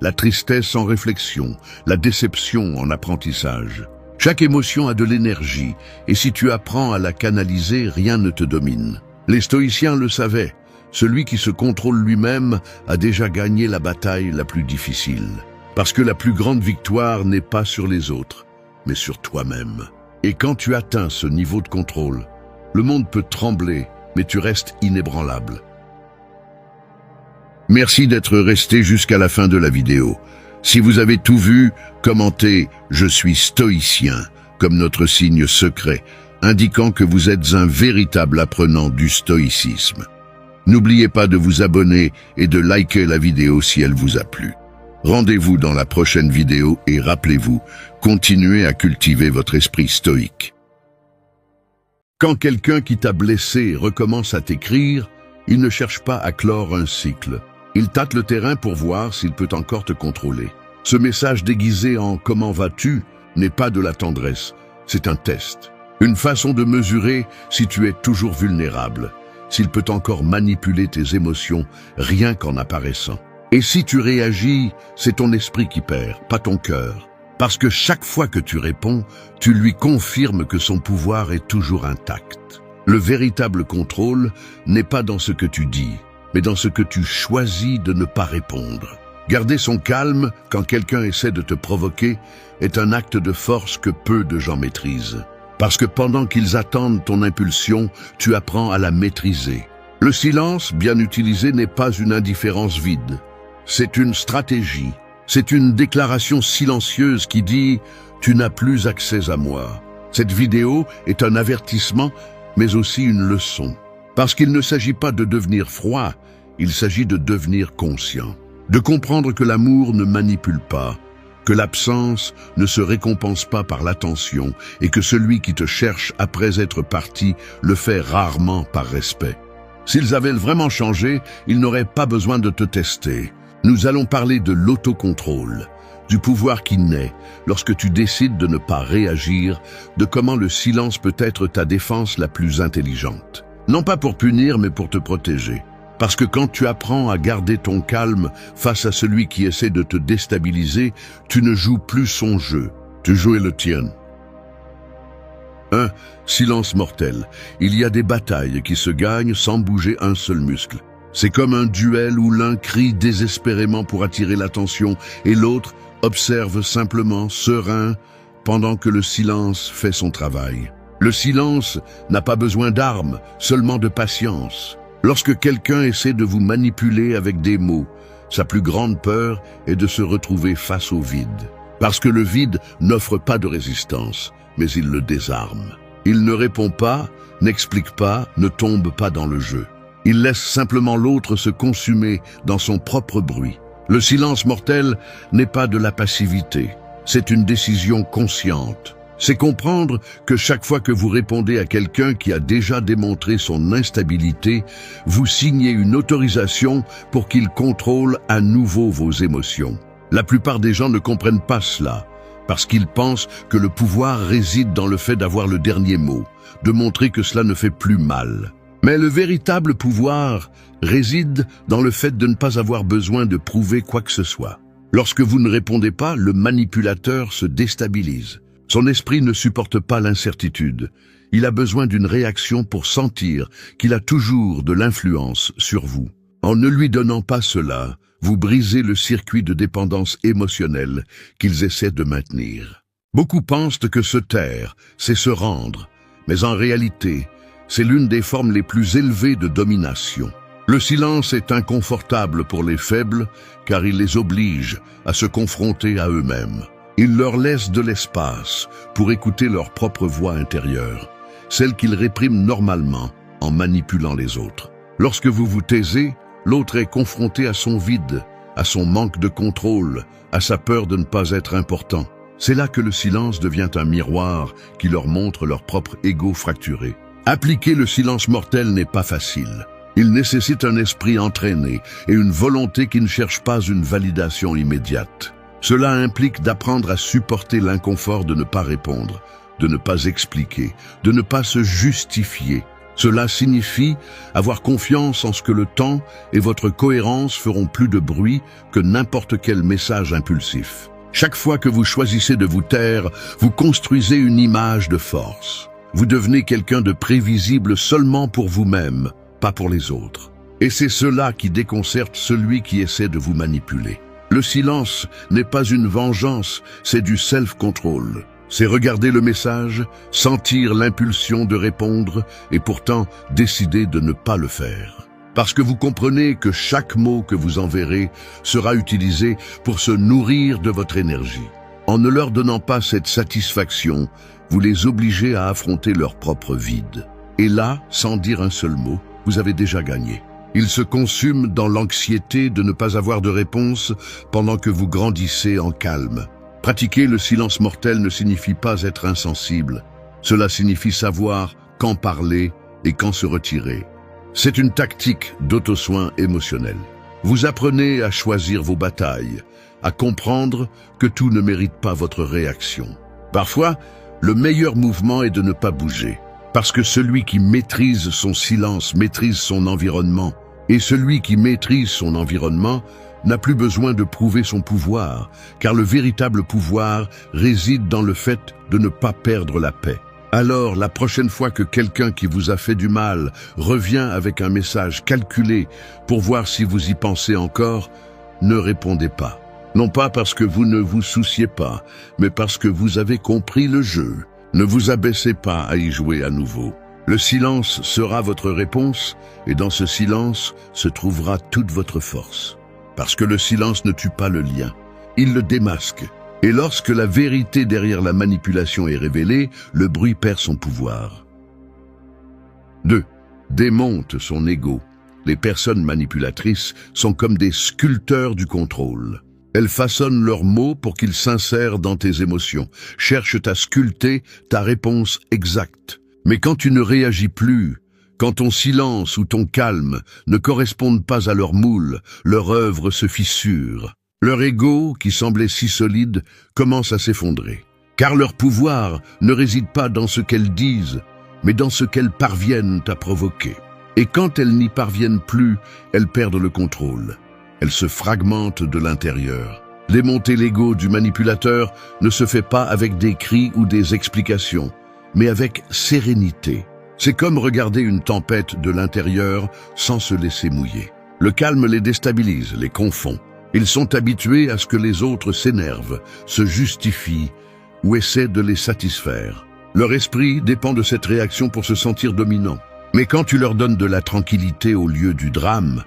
la tristesse en réflexion, la déception en apprentissage. Chaque émotion a de l'énergie, et si tu apprends à la canaliser, rien ne te domine. Les stoïciens le savaient. Celui qui se contrôle lui-même a déjà gagné la bataille la plus difficile. Parce que la plus grande victoire n'est pas sur les autres, mais sur toi-même. Et quand tu atteins ce niveau de contrôle, le monde peut trembler, mais tu restes inébranlable. Merci d'être resté jusqu'à la fin de la vidéo. Si vous avez tout vu, commentez « Je suis stoïcien » comme notre signe secret, indiquant que vous êtes un véritable apprenant du stoïcisme. N'oubliez pas de vous abonner et de liker la vidéo si elle vous a plu. Rendez-vous dans la prochaine vidéo et rappelez-vous, continuez à cultiver votre esprit stoïque. Quand quelqu'un qui t'a blessé recommence à t'écrire, il ne cherche pas à clore un cycle. Il tâte le terrain pour voir s'il peut encore te contrôler. Ce message déguisé en « Comment vas-tu » n'est pas de la tendresse, c'est un test. Une façon de mesurer si tu es toujours vulnérable, s'il peut encore manipuler tes émotions rien qu'en apparaissant. Et si tu réagis, c'est ton esprit qui perd, pas ton cœur. Parce que chaque fois que tu réponds, tu lui confirmes que son pouvoir est toujours intact. Le véritable contrôle n'est pas dans ce que tu dis, mais dans ce que tu choisis de ne pas répondre. Garder son calme quand quelqu'un essaie de te provoquer est un acte de force que peu de gens maîtrisent. Parce que pendant qu'ils attendent ton impulsion, tu apprends à la maîtriser. Le silence, bien utilisé, n'est pas une indifférence vide. C'est une stratégie. C'est une déclaration silencieuse qui dit « Tu n'as plus accès à moi ». Cette vidéo est un avertissement, mais aussi une leçon. Parce qu'il ne s'agit pas de devenir froid, il s'agit de devenir conscient. De comprendre que l'amour ne manipule pas, que l'absence ne se récompense pas par l'attention et que celui qui te cherche après être parti le fait rarement par respect. S'ils avaient vraiment changé, ils n'auraient pas besoin de te tester. Nous allons parler de l'autocontrôle, du pouvoir qui naît lorsque tu décides de ne pas réagir, de comment le silence peut être ta défense la plus intelligente. Non pas pour punir, mais pour te protéger. Parce que quand tu apprends à garder ton calme face à celui qui essaie de te déstabiliser, tu ne joues plus son jeu, tu joues le tien. 1. Silence mortel. Il y a des batailles qui se gagnent sans bouger un seul muscle. C'est comme un duel où l'un crie désespérément pour attirer l'attention et l'autre observe simplement, serein, pendant que le silence fait son travail. Le silence n'a pas besoin d'armes, seulement de patience. Lorsque quelqu'un essaie de vous manipuler avec des mots, sa plus grande peur est de se retrouver face au vide. Parce que le vide n'offre pas de résistance, mais il le désarme. Il ne répond pas, n'explique pas, ne tombe pas dans le jeu. Il laisse simplement l'autre se consumer dans son propre bruit. Le silence mortel n'est pas de la passivité, c'est une décision consciente. C'est comprendre que chaque fois que vous répondez à quelqu'un qui a déjà démontré son instabilité, vous signez une autorisation pour qu'il contrôle à nouveau vos émotions. La plupart des gens ne comprennent pas cela, parce qu'ils pensent que le pouvoir réside dans le fait d'avoir le dernier mot, de montrer que cela ne fait plus mal. Mais le véritable pouvoir réside dans le fait de ne pas avoir besoin de prouver quoi que ce soit. Lorsque vous ne répondez pas, le manipulateur se déstabilise. Son esprit ne supporte pas l'incertitude. Il a besoin d'une réaction pour sentir qu'il a toujours de l'influence sur vous. En ne lui donnant pas cela, vous brisez le circuit de dépendance émotionnelle qu'ils essaient de maintenir. Beaucoup pensent que se taire, c'est se rendre, mais en réalité, c'est l'une des formes les plus élevées de domination. Le silence est inconfortable pour les faibles, car il les oblige à se confronter à eux-mêmes. Il leur laisse de l'espace pour écouter leur propre voix intérieure, celle qu'ils répriment normalement en manipulant les autres. Lorsque vous vous taisez, l'autre est confronté à son vide, à son manque de contrôle, à sa peur de ne pas être important. C'est là que le silence devient un miroir qui leur montre leur propre ego fracturé. Appliquer le silence mortel n'est pas facile. Il nécessite un esprit entraîné et une volonté qui ne cherche pas une validation immédiate. Cela implique d'apprendre à supporter l'inconfort de ne pas répondre, de ne pas expliquer, de ne pas se justifier. Cela signifie avoir confiance en ce que le temps et votre cohérence feront plus de bruit que n'importe quel message impulsif. Chaque fois que vous choisissez de vous taire, vous construisez une image de force. Vous devenez quelqu'un de prévisible seulement pour vous-même, pas pour les autres. Et c'est cela qui déconcerte celui qui essaie de vous manipuler. Le silence n'est pas une vengeance, c'est du self-control. C'est regarder le message, sentir l'impulsion de répondre et pourtant décider de ne pas le faire. Parce que vous comprenez que chaque mot que vous enverrez sera utilisé pour se nourrir de votre énergie. En ne leur donnant pas cette satisfaction, vous les obligez à affronter leur propre vide. Et là, sans dire un seul mot, vous avez déjà gagné. Ils se consument dans l'anxiété de ne pas avoir de réponse pendant que vous grandissez en calme. Pratiquer le silence mortel ne signifie pas être insensible. Cela signifie savoir quand parler et quand se retirer. C'est une tactique d'auto-soin émotionnel. Vous apprenez à choisir vos batailles, à comprendre que tout ne mérite pas votre réaction. Parfois, le meilleur mouvement est de ne pas bouger, parce que celui qui maîtrise son silence maîtrise son environnement, et celui qui maîtrise son environnement n'a plus besoin de prouver son pouvoir, car le véritable pouvoir réside dans le fait de ne pas perdre la paix. Alors, la prochaine fois que quelqu'un qui vous a fait du mal revient avec un message calculé pour voir si vous y pensez encore, ne répondez pas. Non pas parce que vous ne vous souciez pas, mais parce que vous avez compris le jeu. Ne vous abaissez pas à y jouer à nouveau. Le silence sera votre réponse, et dans ce silence se trouvera toute votre force. Parce que le silence ne tue pas le lien, il le démasque. Et lorsque la vérité derrière la manipulation est révélée, le bruit perd son pouvoir. 2. Démonte son ego. Les personnes manipulatrices sont comme des sculpteurs du contrôle. Elles façonnent leurs mots pour qu'ils s'insèrent dans tes émotions, cherchent à sculpter ta réponse exacte. Mais quand tu ne réagis plus, quand ton silence ou ton calme ne correspondent pas à leur moule, leur œuvre se fissure. Leur ego, qui semblait si solide, commence à s'effondrer. Car leur pouvoir ne réside pas dans ce qu'elles disent, mais dans ce qu'elles parviennent à provoquer. Et quand elles n'y parviennent plus, elles perdent le contrôle. Elles se fragmentent de l'intérieur. Démonter l'ego du manipulateur ne se fait pas avec des cris ou des explications, mais avec sérénité. C'est comme regarder une tempête de l'intérieur sans se laisser mouiller. Le calme les déstabilise, les confond. Ils sont habitués à ce que les autres s'énervent, se justifient ou essaient de les satisfaire. Leur esprit dépend de cette réaction pour se sentir dominant. Mais quand tu leur donnes de la tranquillité au lieu du drame,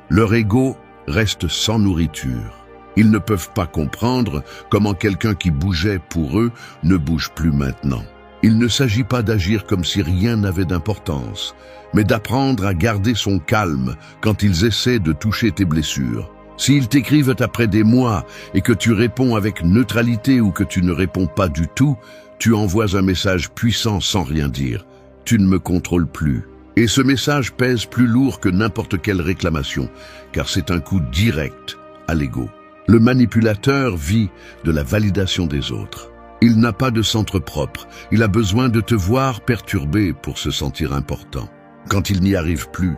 leur ego reste sans nourriture. Ils ne peuvent pas comprendre comment quelqu'un qui bougeait pour eux ne bouge plus maintenant. Il ne s'agit pas d'agir comme si rien n'avait d'importance, mais d'apprendre à garder son calme quand ils essaient de toucher tes blessures. S'ils t'écrivent après des mois et que tu réponds avec neutralité ou que tu ne réponds pas du tout, tu envoies un message puissant sans rien dire. Tu ne me contrôles plus. Et ce message pèse plus lourd que n'importe quelle réclamation, car c'est un coup direct à l'ego. Le manipulateur vit de la validation des autres. Il n'a pas de centre propre, il a besoin de te voir perturbé pour se sentir important. Quand il n'y arrive plus,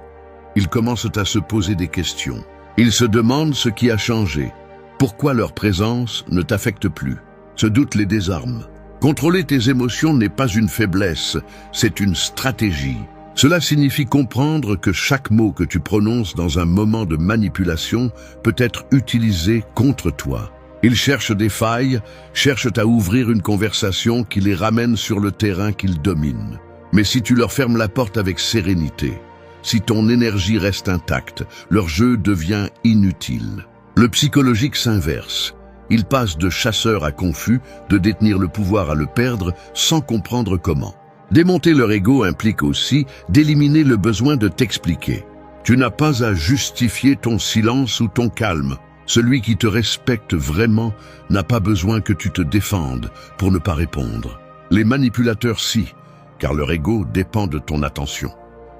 ils commencent à se poser des questions. Ils se demandent ce qui a changé. Pourquoi leur présence ne t'affecte plus? Ce doute les désarme. Contrôler tes émotions n'est pas une faiblesse, c'est une stratégie. Cela signifie comprendre que chaque mot que tu prononces dans un moment de manipulation peut être utilisé contre toi. Ils cherchent des failles, cherchent à ouvrir une conversation qui les ramène sur le terrain qu'ils dominent. Mais si tu leur fermes la porte avec sérénité, si ton énergie reste intacte, leur jeu devient inutile. Le psychologique s'inverse. Il passe de chasseur à confus, de détenir le pouvoir à le perdre sans comprendre comment. Démonter leur ego implique aussi d'éliminer le besoin de t'expliquer. Tu n'as pas à justifier ton silence ou ton calme. Celui qui te respecte vraiment n'a pas besoin que tu te défendes pour ne pas répondre. Les manipulateurs si, car leur ego dépend de ton attention.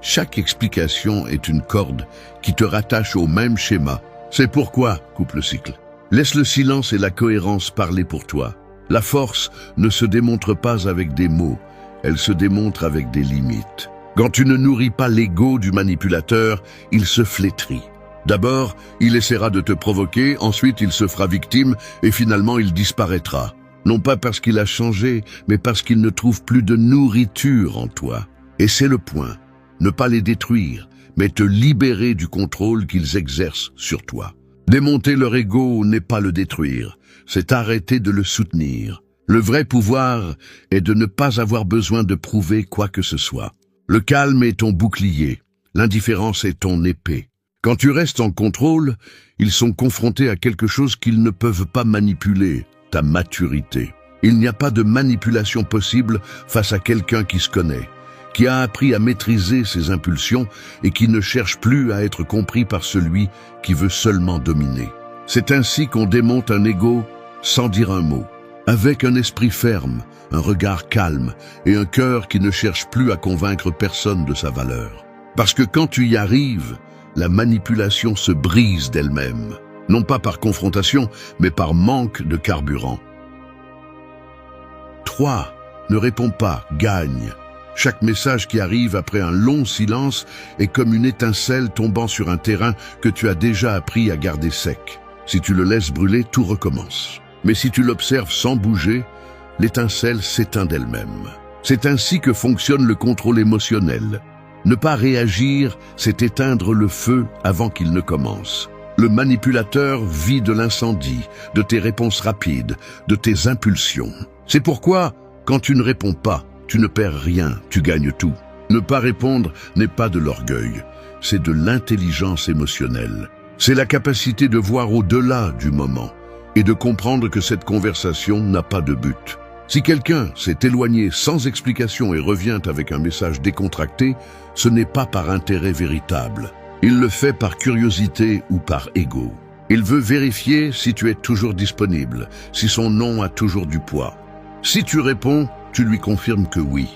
Chaque explication est une corde qui te rattache au même schéma. C'est pourquoi, coupe le cycle. Laisse le silence et la cohérence parler pour toi. La force ne se démontre pas avec des mots, elle se démontre avec des limites. Quand tu ne nourris pas l'ego du manipulateur, il se flétrit. D'abord, il essaiera de te provoquer, ensuite il se fera victime et finalement il disparaîtra. non pas parce qu'il a changé, mais parce qu'il ne trouve plus de nourriture en toi. Et c'est le point, ne pas les détruire, mais te libérer du contrôle qu'ils exercent sur toi. Démonter leur ego n'est pas le détruire, c'est arrêter de le soutenir. Le vrai pouvoir est de ne pas avoir besoin de prouver quoi que ce soit. Le calme est ton bouclier, l'indifférence est ton épée. Quand tu restes en contrôle, ils sont confrontés à quelque chose qu'ils ne peuvent pas manipuler, ta maturité. Il n'y a pas de manipulation possible face à quelqu'un qui se connaît, qui a appris à maîtriser ses impulsions et qui ne cherche plus à être compris par celui qui veut seulement dominer. C'est ainsi qu'on démonte un ego sans dire un mot, avec un esprit ferme, un regard calme et un cœur qui ne cherche plus à convaincre personne de sa valeur. Parce que quand tu y arrives, la manipulation se brise d'elle-même, non pas par confrontation, mais par manque de carburant. 3. Ne réponds pas, gagne. Chaque message qui arrive après un long silence est comme une étincelle tombant sur un terrain que tu as déjà appris à garder sec. Si tu le laisses brûler, tout recommence. Mais si tu l'observes sans bouger, l'étincelle s'éteint d'elle-même. C'est ainsi que fonctionne le contrôle émotionnel. Ne pas réagir, c'est éteindre le feu avant qu'il ne commence. Le manipulateur vit de l'incendie, de tes réponses rapides, de tes impulsions. C'est pourquoi, quand tu ne réponds pas, tu ne perds rien, tu gagnes tout. Ne pas répondre n'est pas de l'orgueil, c'est de l'intelligence émotionnelle. C'est la capacité de voir au-delà du moment et de comprendre que cette conversation n'a pas de but. Si quelqu'un s'est éloigné sans explication et revient avec un message décontracté, ce n'est pas par intérêt véritable. Il le fait par curiosité ou par ego. Il veut vérifier si tu es toujours disponible, si son nom a toujours du poids. Si tu réponds, tu lui confirmes que oui.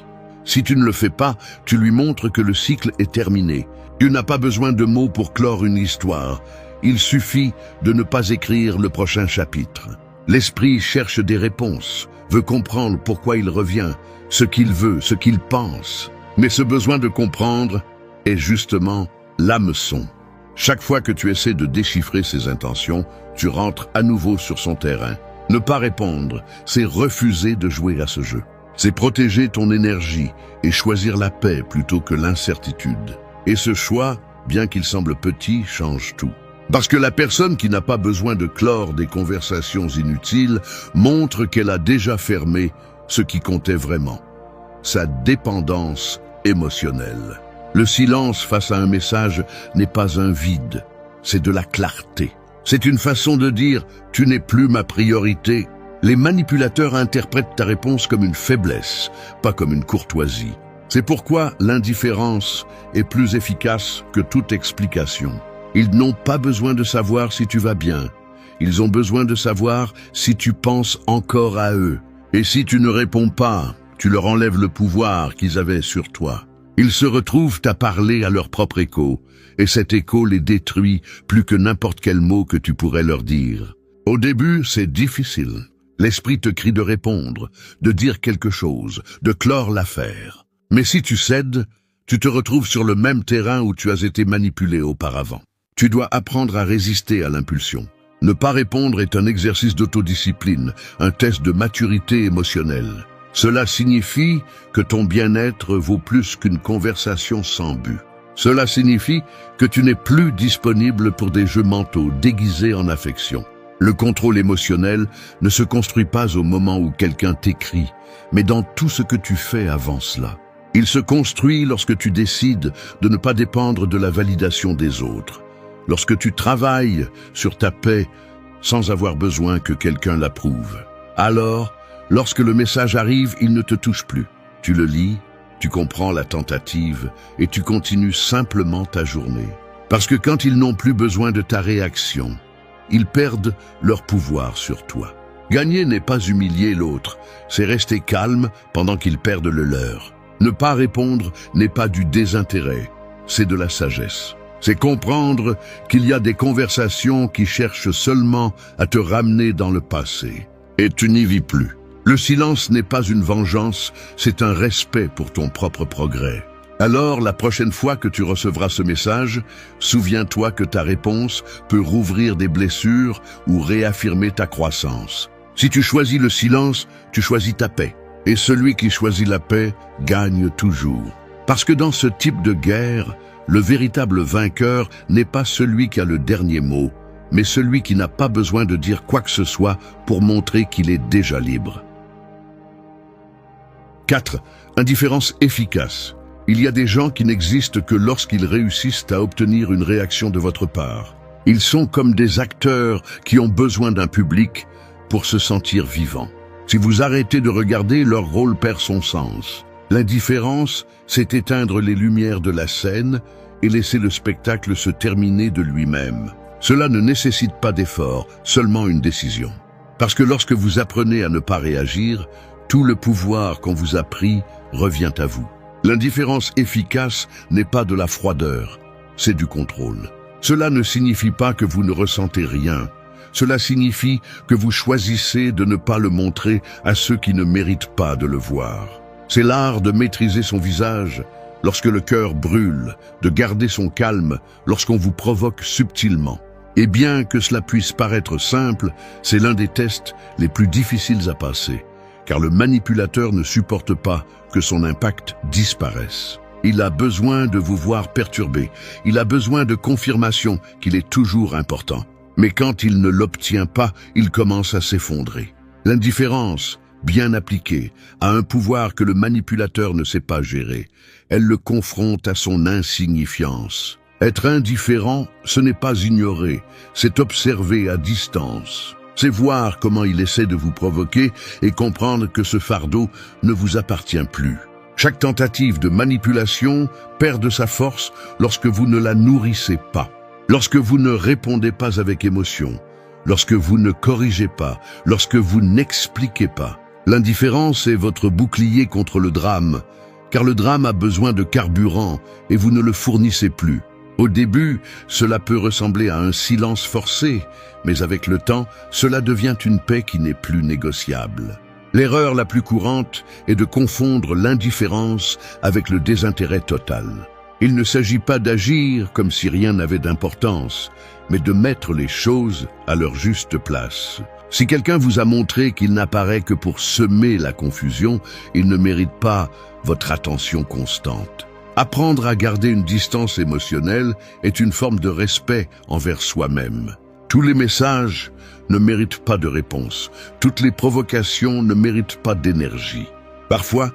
Si tu ne le fais pas, tu lui montres que le cycle est terminé. Tu n'as pas besoin de mots pour clore une histoire. Il suffit de ne pas écrire le prochain chapitre. L'esprit cherche des réponses, veut comprendre pourquoi il revient, ce qu'il veut, ce qu'il pense. Mais ce besoin de comprendre est justement l'hameçon. Chaque fois que tu essaies de déchiffrer ses intentions, tu rentres à nouveau sur son terrain. Ne pas répondre, c'est refuser de jouer à ce jeu. C'est protéger ton énergie et choisir la paix plutôt que l'incertitude. Et ce choix, bien qu'il semble petit, change tout. Parce que la personne qui n'a pas besoin de clore des conversations inutiles montre qu'elle a déjà fermé ce qui comptait vraiment, sa dépendance émotionnelle. Le silence face à un message n'est pas un vide, c'est de la clarté. C'est une façon de dire « tu n'es plus ma priorité ». Les manipulateurs interprètent ta réponse comme une faiblesse, pas comme une courtoisie. C'est pourquoi l'indifférence est plus efficace que toute explication. Ils n'ont pas besoin de savoir si tu vas bien. Ils ont besoin de savoir si tu penses encore à eux. Et si tu ne réponds pas, tu leur enlèves le pouvoir qu'ils avaient sur toi. Ils se retrouvent à parler à leur propre écho, et cet écho les détruit plus que n'importe quel mot que tu pourrais leur dire. Au début, c'est difficile. L'esprit te crie de répondre, de dire quelque chose, de clore l'affaire. Mais si tu cèdes, tu te retrouves sur le même terrain où tu as été manipulé auparavant. Tu dois apprendre à résister à l'impulsion. Ne pas répondre est un exercice d'autodiscipline, un test de maturité émotionnelle. Cela signifie que ton bien-être vaut plus qu'une conversation sans but. Cela signifie que tu n'es plus disponible pour des jeux mentaux déguisés en affection. Le contrôle émotionnel ne se construit pas au moment où quelqu'un t'écrit, mais dans tout ce que tu fais avant cela. Il se construit lorsque tu décides de ne pas dépendre de la validation des autres, lorsque tu travailles sur ta paix sans avoir besoin que quelqu'un l'approuve. Alors, lorsque le message arrive, il ne te touche plus. Tu le lis, tu comprends la tentative et tu continues simplement ta journée. Parce que quand ils n'ont plus besoin de ta réaction, ils perdent leur pouvoir sur toi. Gagner n'est pas humilier l'autre, c'est rester calme pendant qu'ils perdent le leur. Ne pas répondre n'est pas du désintérêt, c'est de la sagesse. C'est comprendre qu'il y a des conversations qui cherchent seulement à te ramener dans le passé. Et tu n'y vis plus. Le silence n'est pas une vengeance, c'est un respect pour ton propre progrès. Alors, la prochaine fois que tu recevras ce message, souviens-toi que ta réponse peut rouvrir des blessures ou réaffirmer ta croissance. Si tu choisis le silence, tu choisis ta paix. Et celui qui choisit la paix gagne toujours. Parce que dans ce type de guerre, le véritable vainqueur n'est pas celui qui a le dernier mot, mais celui qui n'a pas besoin de dire quoi que ce soit pour montrer qu'il est déjà libre. 4. Indifférence efficace. Il y a des gens qui n'existent que lorsqu'ils réussissent à obtenir une réaction de votre part. Ils sont comme des acteurs qui ont besoin d'un public pour se sentir vivants. Si vous arrêtez de regarder, leur rôle perd son sens. L'indifférence, c'est éteindre les lumières de la scène et laisser le spectacle se terminer de lui-même. Cela ne nécessite pas d'effort, seulement une décision. Parce que lorsque vous apprenez à ne pas réagir, tout le pouvoir qu'on vous a pris revient à vous. L'indifférence efficace n'est pas de la froideur, c'est du contrôle. Cela ne signifie pas que vous ne ressentez rien. Cela signifie que vous choisissez de ne pas le montrer à ceux qui ne méritent pas de le voir. C'est l'art de maîtriser son visage lorsque le cœur brûle, de garder son calme lorsqu'on vous provoque subtilement. Et bien que cela puisse paraître simple, c'est l'un des tests les plus difficiles à passer, car le manipulateur ne supporte pas que son impact disparaisse. Il a besoin de vous voir perturbé, il a besoin de confirmation qu'il est toujours important. Mais quand il ne l'obtient pas, il commence à s'effondrer. L'indifférence, bien appliquée, a un pouvoir que le manipulateur ne sait pas gérer. Elle le confronte à son insignifiance. Être indifférent, ce n'est pas ignorer, c'est observer à distance. C'est voir comment il essaie de vous provoquer et comprendre que ce fardeau ne vous appartient plus. Chaque tentative de manipulation perd de sa force lorsque vous ne la nourrissez pas. Lorsque vous ne répondez pas avec émotion, lorsque vous ne corrigez pas, lorsque vous n'expliquez pas. L'indifférence est votre bouclier contre le drame, car le drame a besoin de carburant et vous ne le fournissez plus. Au début, cela peut ressembler à un silence forcé, mais avec le temps, cela devient une paix qui n'est plus négociable. L'erreur la plus courante est de confondre l'indifférence avec le désintérêt total. Il ne s'agit pas d'agir comme si rien n'avait d'importance, mais de mettre les choses à leur juste place. Si quelqu'un vous a montré qu'il n'apparaît que pour semer la confusion, il ne mérite pas votre attention constante. Apprendre à garder une distance émotionnelle est une forme de respect envers soi-même. Tous les messages ne méritent pas de réponse. Toutes les provocations ne méritent pas d'énergie. Parfois,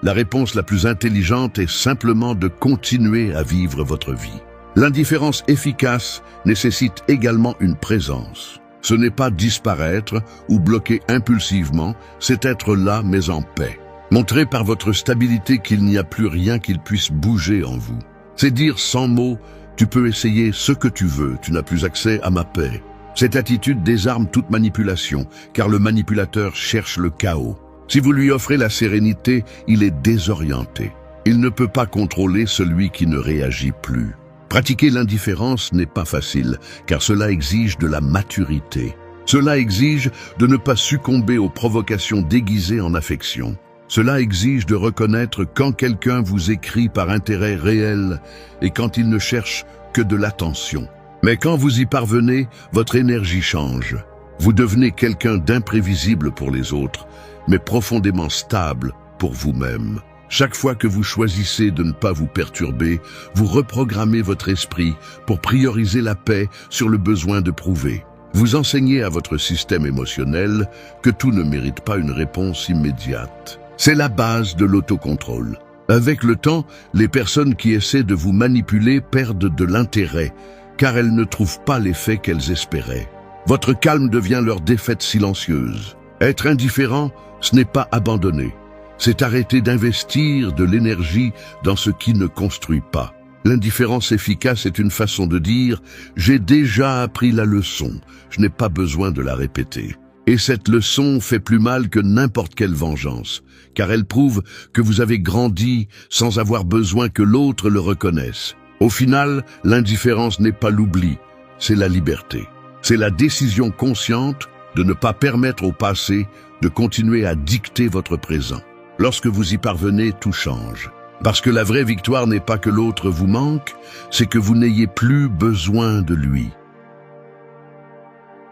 la réponse la plus intelligente est simplement de continuer à vivre votre vie. L'indifférence efficace nécessite également une présence. Ce n'est pas disparaître ou bloquer impulsivement, c'est être là mais en paix. Montrez par votre stabilité qu'il n'y a plus rien qui puisse bouger en vous. C'est dire sans mots, tu peux essayer ce que tu veux, tu n'as plus accès à ma paix. Cette attitude désarme toute manipulation, car le manipulateur cherche le chaos. Si vous lui offrez la sérénité, il est désorienté. Il ne peut pas contrôler celui qui ne réagit plus. Pratiquer l'indifférence n'est pas facile, car cela exige de la maturité. Cela exige de ne pas succomber aux provocations déguisées en affection. Cela exige de reconnaître quand quelqu'un vous écrit par intérêt réel et quand il ne cherche que de l'attention. Mais quand vous y parvenez, votre énergie change. Vous devenez quelqu'un d'imprévisible pour les autres, mais profondément stable pour vous-même. Chaque fois que vous choisissez de ne pas vous perturber, vous reprogrammez votre esprit pour prioriser la paix sur le besoin de prouver. Vous enseignez à votre système émotionnel que tout ne mérite pas une réponse immédiate. C'est la base de l'autocontrôle. Avec le temps, les personnes qui essaient de vous manipuler perdent de l'intérêt, car elles ne trouvent pas l'effet qu'elles espéraient. Votre calme devient leur défaite silencieuse. Être indifférent, ce n'est pas abandonner. C'est arrêter d'investir de l'énergie dans ce qui ne construit pas. L'indifférence efficace est une façon de dire « j'ai déjà appris la leçon, je n'ai pas besoin de la répéter ». Et cette leçon fait plus mal que n'importe quelle vengeance, car elle prouve que vous avez grandi sans avoir besoin que l'autre le reconnaisse. Au final, l'indifférence n'est pas l'oubli, c'est la liberté. C'est la décision consciente de ne pas permettre au passé de continuer à dicter votre présent. Lorsque vous y parvenez, tout change. Parce que la vraie victoire n'est pas que l'autre vous manque, c'est que vous n'ayez plus besoin de lui.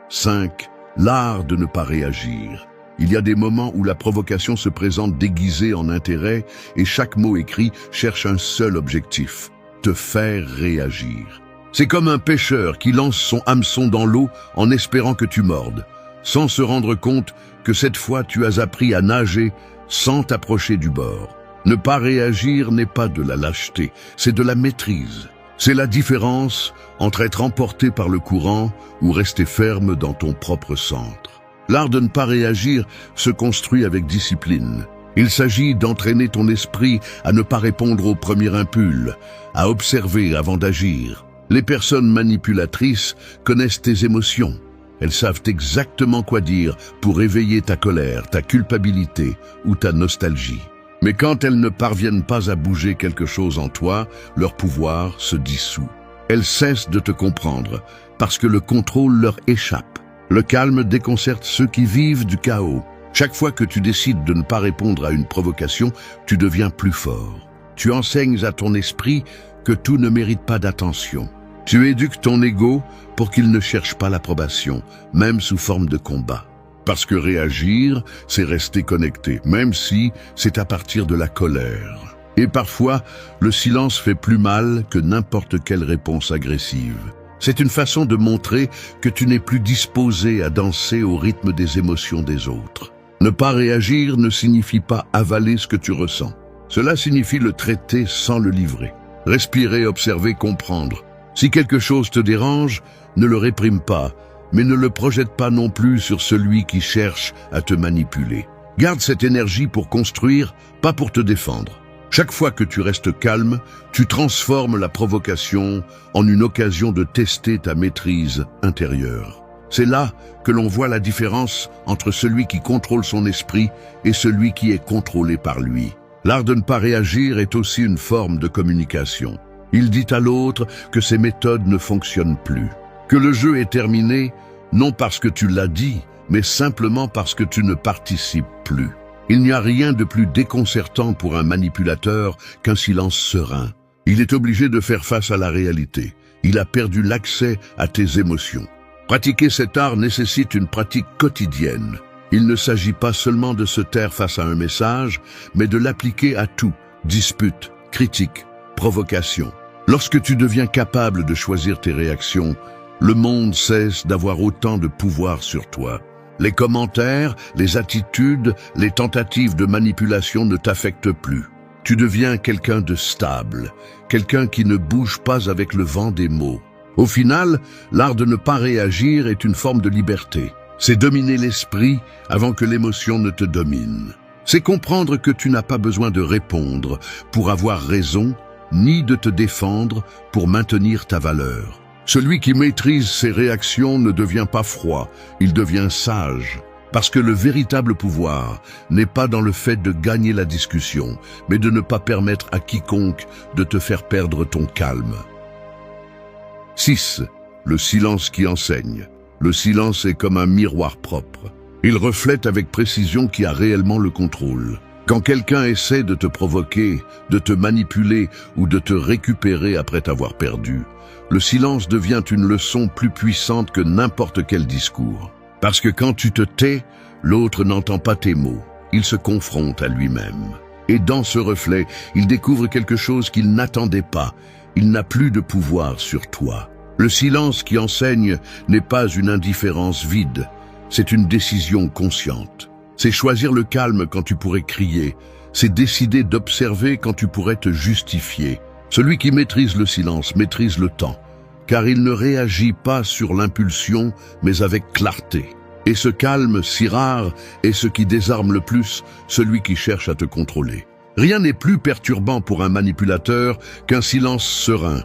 5. l'art de ne pas réagir. Il y a des moments où la provocation se présente déguisée en intérêt et chaque mot écrit cherche un seul objectif, te faire réagir. C'est comme un pêcheur qui lance son hameçon dans l'eau en espérant que tu mordes, sans se rendre compte que cette fois tu as appris à nager sans t'approcher du bord. Ne pas réagir n'est pas de la lâcheté, c'est de la maîtrise. C'est la différence entre être emporté par le courant ou rester ferme dans ton propre centre. L'art de ne pas réagir se construit avec discipline. Il s'agit d'entraîner ton esprit à ne pas répondre au premier impulse, à observer avant d'agir. Les personnes manipulatrices connaissent tes émotions. Elles savent exactement quoi dire pour éveiller ta colère, ta culpabilité ou ta nostalgie. Mais quand elles ne parviennent pas à bouger quelque chose en toi, leur pouvoir se dissout. Elles cessent de te comprendre parce que le contrôle leur échappe. Le calme déconcerte ceux qui vivent du chaos. Chaque fois que tu décides de ne pas répondre à une provocation, tu deviens plus fort. Tu enseignes à ton esprit que tout ne mérite pas d'attention. Tu éduques ton ego pour qu'il ne cherche pas l'approbation, même sous forme de combat. Parce que réagir, c'est rester connecté, même si c'est à partir de la colère. Et parfois, le silence fait plus mal que n'importe quelle réponse agressive. C'est une façon de montrer que tu n'es plus disposé à danser au rythme des émotions des autres. Ne pas réagir ne signifie pas avaler ce que tu ressens. Cela signifie le traiter sans le livrer. Respirer, observer, comprendre. Si quelque chose te dérange, ne le réprime pas, mais ne le projette pas non plus sur celui qui cherche à te manipuler. Garde cette énergie pour construire, pas pour te défendre. Chaque fois que tu restes calme, tu transformes la provocation en une occasion de tester ta maîtrise intérieure. C'est là que l'on voit la différence entre celui qui contrôle son esprit et celui qui est contrôlé par lui. L'art de ne pas réagir est aussi une forme de communication. Il dit à l'autre que ses méthodes ne fonctionnent plus, que le jeu est terminé, non parce que tu l'as dit, mais simplement parce que tu ne participes plus. Il n'y a rien de plus déconcertant pour un manipulateur qu'un silence serein. Il est obligé de faire face à la réalité. Il a perdu l'accès à tes émotions. Pratiquer cet art nécessite une pratique quotidienne. Il ne s'agit pas seulement de se taire face à un message, mais de l'appliquer à tout, dispute, critique, provocation. Lorsque tu deviens capable de choisir tes réactions, le monde cesse d'avoir autant de pouvoir sur toi. Les commentaires, les attitudes, les tentatives de manipulation ne t'affectent plus. Tu deviens quelqu'un de stable, quelqu'un qui ne bouge pas avec le vent des mots. Au final, l'art de ne pas réagir est une forme de liberté. C'est dominer l'esprit avant que l'émotion ne te domine. C'est comprendre que tu n'as pas besoin de répondre pour avoir raison, ni de te défendre pour maintenir ta valeur. Celui qui maîtrise ses réactions ne devient pas froid, il devient sage. Parce que le véritable pouvoir n'est pas dans le fait de gagner la discussion, mais de ne pas permettre à quiconque de te faire perdre ton calme. 6. Le silence qui enseigne. Le silence est comme un miroir propre. Il reflète avec précision qui a réellement le contrôle. Quand quelqu'un essaie de te provoquer, de te manipuler ou de te récupérer après t'avoir perdu, le silence devient une leçon plus puissante que n'importe quel discours. Parce que quand tu te tais, l'autre n'entend pas tes mots. Il se confronte à lui-même. Et dans ce reflet, il découvre quelque chose qu'il n'attendait pas. Il n'a plus de pouvoir sur toi. Le silence qui enseigne n'est pas une indifférence vide. C'est une décision consciente. C'est choisir le calme quand tu pourrais crier. C'est décider d'observer quand tu pourrais te justifier. Celui qui maîtrise le silence maîtrise le temps, car il ne réagit pas sur l'impulsion, mais avec clarté. Et ce calme si rare est ce qui désarme le plus celui qui cherche à te contrôler. Rien n'est plus perturbant pour un manipulateur qu'un silence serein,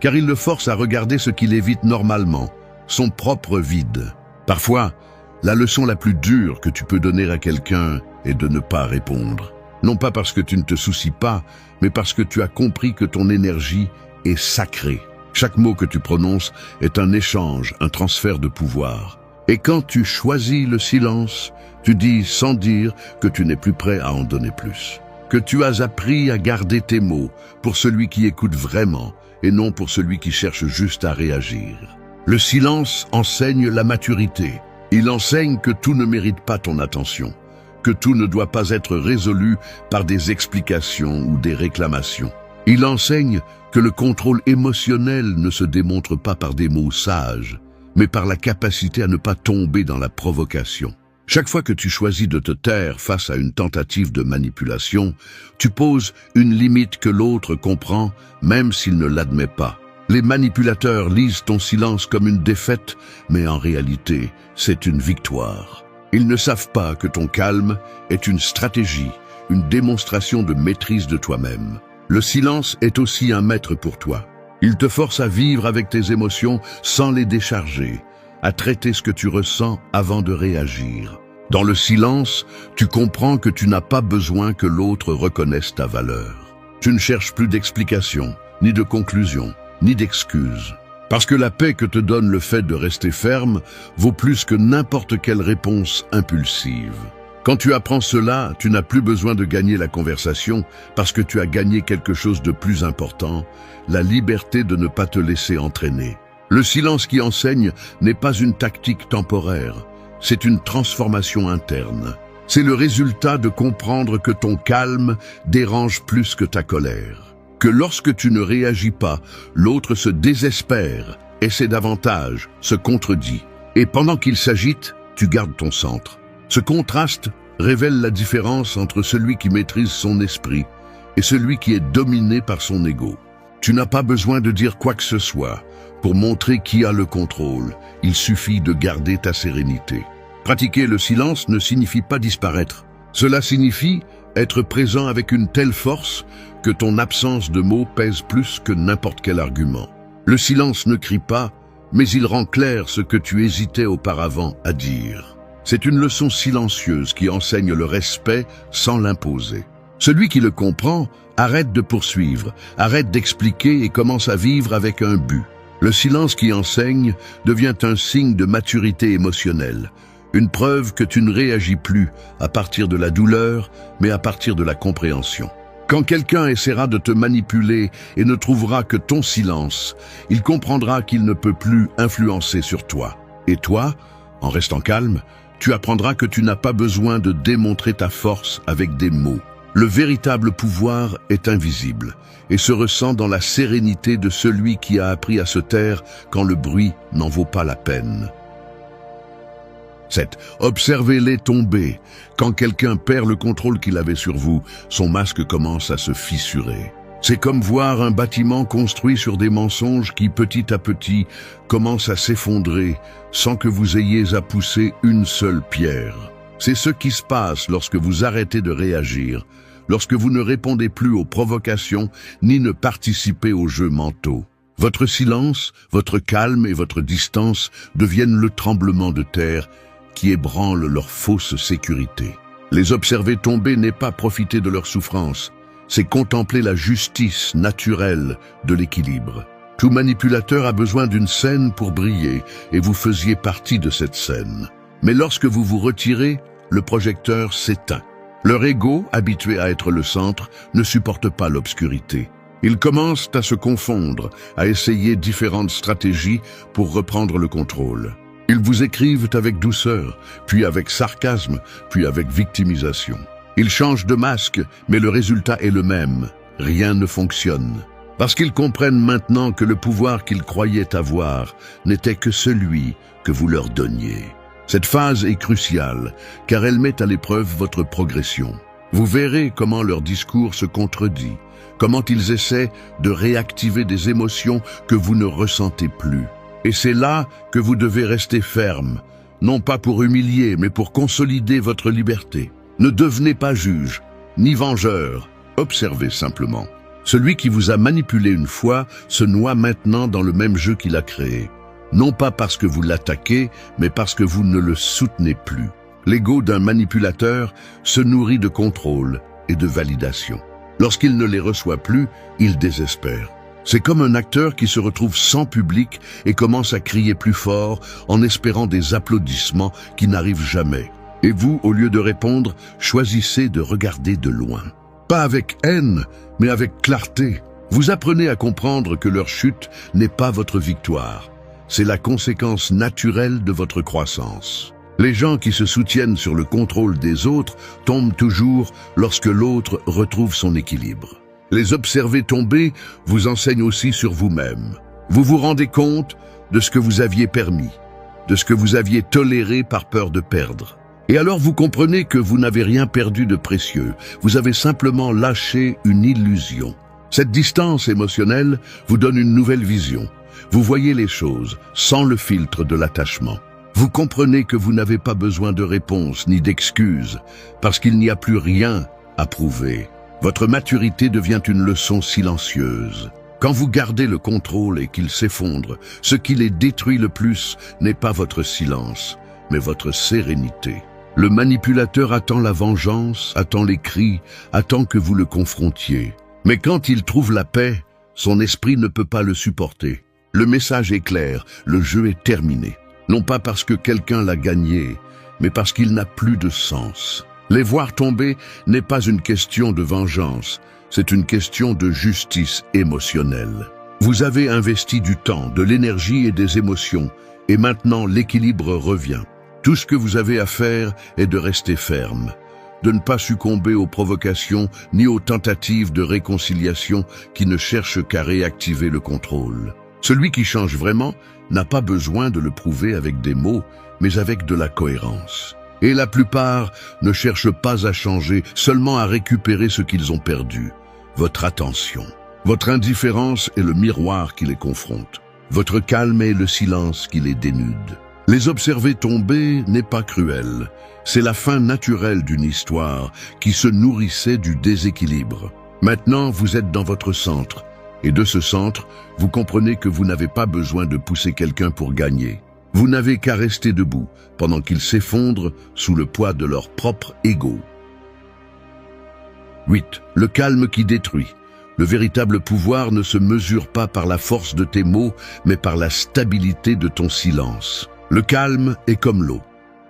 car il le force à regarder ce qu'il évite normalement, son propre vide. Parfois, la leçon la plus dure que tu peux donner à quelqu'un est de ne pas répondre. Non pas parce que tu ne te soucies pas, mais parce que tu as compris que ton énergie est sacrée. Chaque mot que tu prononces est un échange, un transfert de pouvoir. Et quand tu choisis le silence, tu dis sans dire que tu n'es plus prêt à en donner plus. Que tu as appris à garder tes mots pour celui qui écoute vraiment et non pour celui qui cherche juste à réagir. Le silence enseigne la maturité. Il enseigne que tout ne mérite pas ton attention, que tout ne doit pas être résolu par des explications ou des réclamations. Il enseigne que le contrôle émotionnel ne se démontre pas par des mots sages, mais par la capacité à ne pas tomber dans la provocation. Chaque fois que tu choisis de te taire face à une tentative de manipulation, tu poses une limite que l'autre comprend, même s'il ne l'admet pas. Les manipulateurs lisent ton silence comme une défaite, mais en réalité, c'est une victoire. Ils ne savent pas que ton calme est une stratégie, une démonstration de maîtrise de toi-même. Le silence est aussi un maître pour toi. Il te force à vivre avec tes émotions sans les décharger, à traiter ce que tu ressens avant de réagir. Dans le silence, tu comprends que tu n'as pas besoin que l'autre reconnaisse ta valeur. Tu ne cherches plus d'explications, ni de conclusions, ni d'excuses. Parce que la paix que te donne le fait de rester ferme vaut plus que n'importe quelle réponse impulsive. Quand tu apprends cela, tu n'as plus besoin de gagner la conversation parce que tu as gagné quelque chose de plus important, la liberté de ne pas te laisser entraîner. Le silence qui enseigne n'est pas une tactique temporaire, c'est une transformation interne. C'est le résultat de comprendre que ton calme dérange plus que ta colère. Que lorsque tu ne réagis pas, l'autre se désespère, essaie davantage, se contredit. Et pendant qu'il s'agite, tu gardes ton centre. Ce contraste révèle la différence entre celui qui maîtrise son esprit et celui qui est dominé par son ego. Tu n'as pas besoin de dire quoi que ce soit pour montrer qui a le contrôle. Il suffit de garder ta sérénité. Pratiquer le silence ne signifie pas disparaître. Cela signifie être présent avec une telle force que ton absence de mots pèse plus que n'importe quel argument. Le silence ne crie pas, mais il rend clair ce que tu hésitais auparavant à dire. C'est une leçon silencieuse qui enseigne le respect sans l'imposer. Celui qui le comprend arrête de poursuivre, arrête d'expliquer et commence à vivre avec un but. Le silence qui enseigne devient un signe de maturité émotionnelle, une preuve que tu ne réagis plus à partir de la douleur, mais à partir de la compréhension. Quand quelqu'un essaiera de te manipuler et ne trouvera que ton silence, il comprendra qu'il ne peut plus influencer sur toi. Et toi, en restant calme, tu apprendras que tu n'as pas besoin de démontrer ta force avec des mots. Le véritable pouvoir est invisible et se ressent dans la sérénité de celui qui a appris à se taire quand le bruit n'en vaut pas la peine. 7. Observez-les tomber. Quand quelqu'un perd le contrôle qu'il avait sur vous, son masque commence à se fissurer. C'est comme voir un bâtiment construit sur des mensonges qui, petit à petit, commence à s'effondrer sans que vous ayez à pousser une seule pierre. C'est ce qui se passe lorsque vous arrêtez de réagir, lorsque vous ne répondez plus aux provocations ni ne participez aux jeux mentaux. Votre silence, votre calme et votre distance deviennent le tremblement de terre qui ébranle leur fausse sécurité. Les observer tomber n'est pas profiter de leur souffrance, c'est contempler la justice naturelle de l'équilibre. Tout manipulateur a besoin d'une scène pour briller, et vous faisiez partie de cette scène. Mais lorsque vous vous retirez, le projecteur s'éteint. Leur ego, habitué à être le centre, ne supporte pas l'obscurité. Ils commencent à se confondre, à essayer différentes stratégies pour reprendre le contrôle. Ils vous écrivent avec douceur, puis avec sarcasme, puis avec victimisation. Ils changent de masque, mais le résultat est le même. Rien ne fonctionne. Parce qu'ils comprennent maintenant que le pouvoir qu'ils croyaient avoir n'était que celui que vous leur donniez. Cette phase est cruciale, car elle met à l'épreuve votre progression. Vous verrez comment leur discours se contredit, comment ils essaient de réactiver des émotions que vous ne ressentez plus. Et c'est là que vous devez rester ferme, non pas pour humilier, mais pour consolider votre liberté. Ne devenez pas juge, ni vengeur, observez simplement. Celui qui vous a manipulé une fois se noie maintenant dans le même jeu qu'il a créé. Non pas parce que vous l'attaquez, mais parce que vous ne le soutenez plus. L'ego d'un manipulateur se nourrit de contrôle et de validation. Lorsqu'il ne les reçoit plus, il désespère. C'est comme un acteur qui se retrouve sans public et commence à crier plus fort en espérant des applaudissements qui n'arrivent jamais. Et vous, au lieu de répondre, choisissez de regarder de loin. Pas avec haine, mais avec clarté. Vous apprenez à comprendre que leur chute n'est pas votre victoire. C'est la conséquence naturelle de votre croissance. Les gens qui se soutiennent sur le contrôle des autres tombent toujours lorsque l'autre retrouve son équilibre. Les observer tomber vous enseigne aussi sur vous-même. Vous vous rendez compte de ce que vous aviez permis, de ce que vous aviez toléré par peur de perdre. Et alors vous comprenez que vous n'avez rien perdu de précieux, vous avez simplement lâché une illusion. Cette distance émotionnelle vous donne une nouvelle vision. Vous voyez les choses sans le filtre de l'attachement. Vous comprenez que vous n'avez pas besoin de réponse ni d'excuses, parce qu'il n'y a plus rien à prouver. Votre maturité devient une leçon silencieuse. Quand vous gardez le contrôle et qu'il s'effondre, ce qui les détruit le plus n'est pas votre silence, mais votre sérénité. Le manipulateur attend la vengeance, attend les cris, attend que vous le confrontiez. Mais quand il trouve la paix, son esprit ne peut pas le supporter. Le message est clair, le jeu est terminé. Non pas parce que quelqu'un l'a gagné, mais parce qu'il n'a plus de sens. Les voir tomber n'est pas une question de vengeance, c'est une question de justice émotionnelle. Vous avez investi du temps, de l'énergie et des émotions, et maintenant l'équilibre revient. Tout ce que vous avez à faire est de rester ferme, de ne pas succomber aux provocations ni aux tentatives de réconciliation qui ne cherchent qu'à réactiver le contrôle. Celui qui change vraiment n'a pas besoin de le prouver avec des mots, mais avec de la cohérence. Et la plupart ne cherchent pas à changer, seulement à récupérer ce qu'ils ont perdu. Votre attention. Votre indifférence est le miroir qui les confronte. Votre calme est le silence qui les dénude. Les observer tomber n'est pas cruel. C'est la fin naturelle d'une histoire qui se nourrissait du déséquilibre. Maintenant, vous êtes dans votre centre. Et de ce centre, vous comprenez que vous n'avez pas besoin de pousser quelqu'un pour gagner. Vous n'avez qu'à rester debout pendant qu'ils s'effondrent sous le poids de leur propre ego. 8. Le calme qui détruit. Le véritable pouvoir ne se mesure pas par la force de tes mots, mais par la stabilité de ton silence. Le calme est comme l'eau.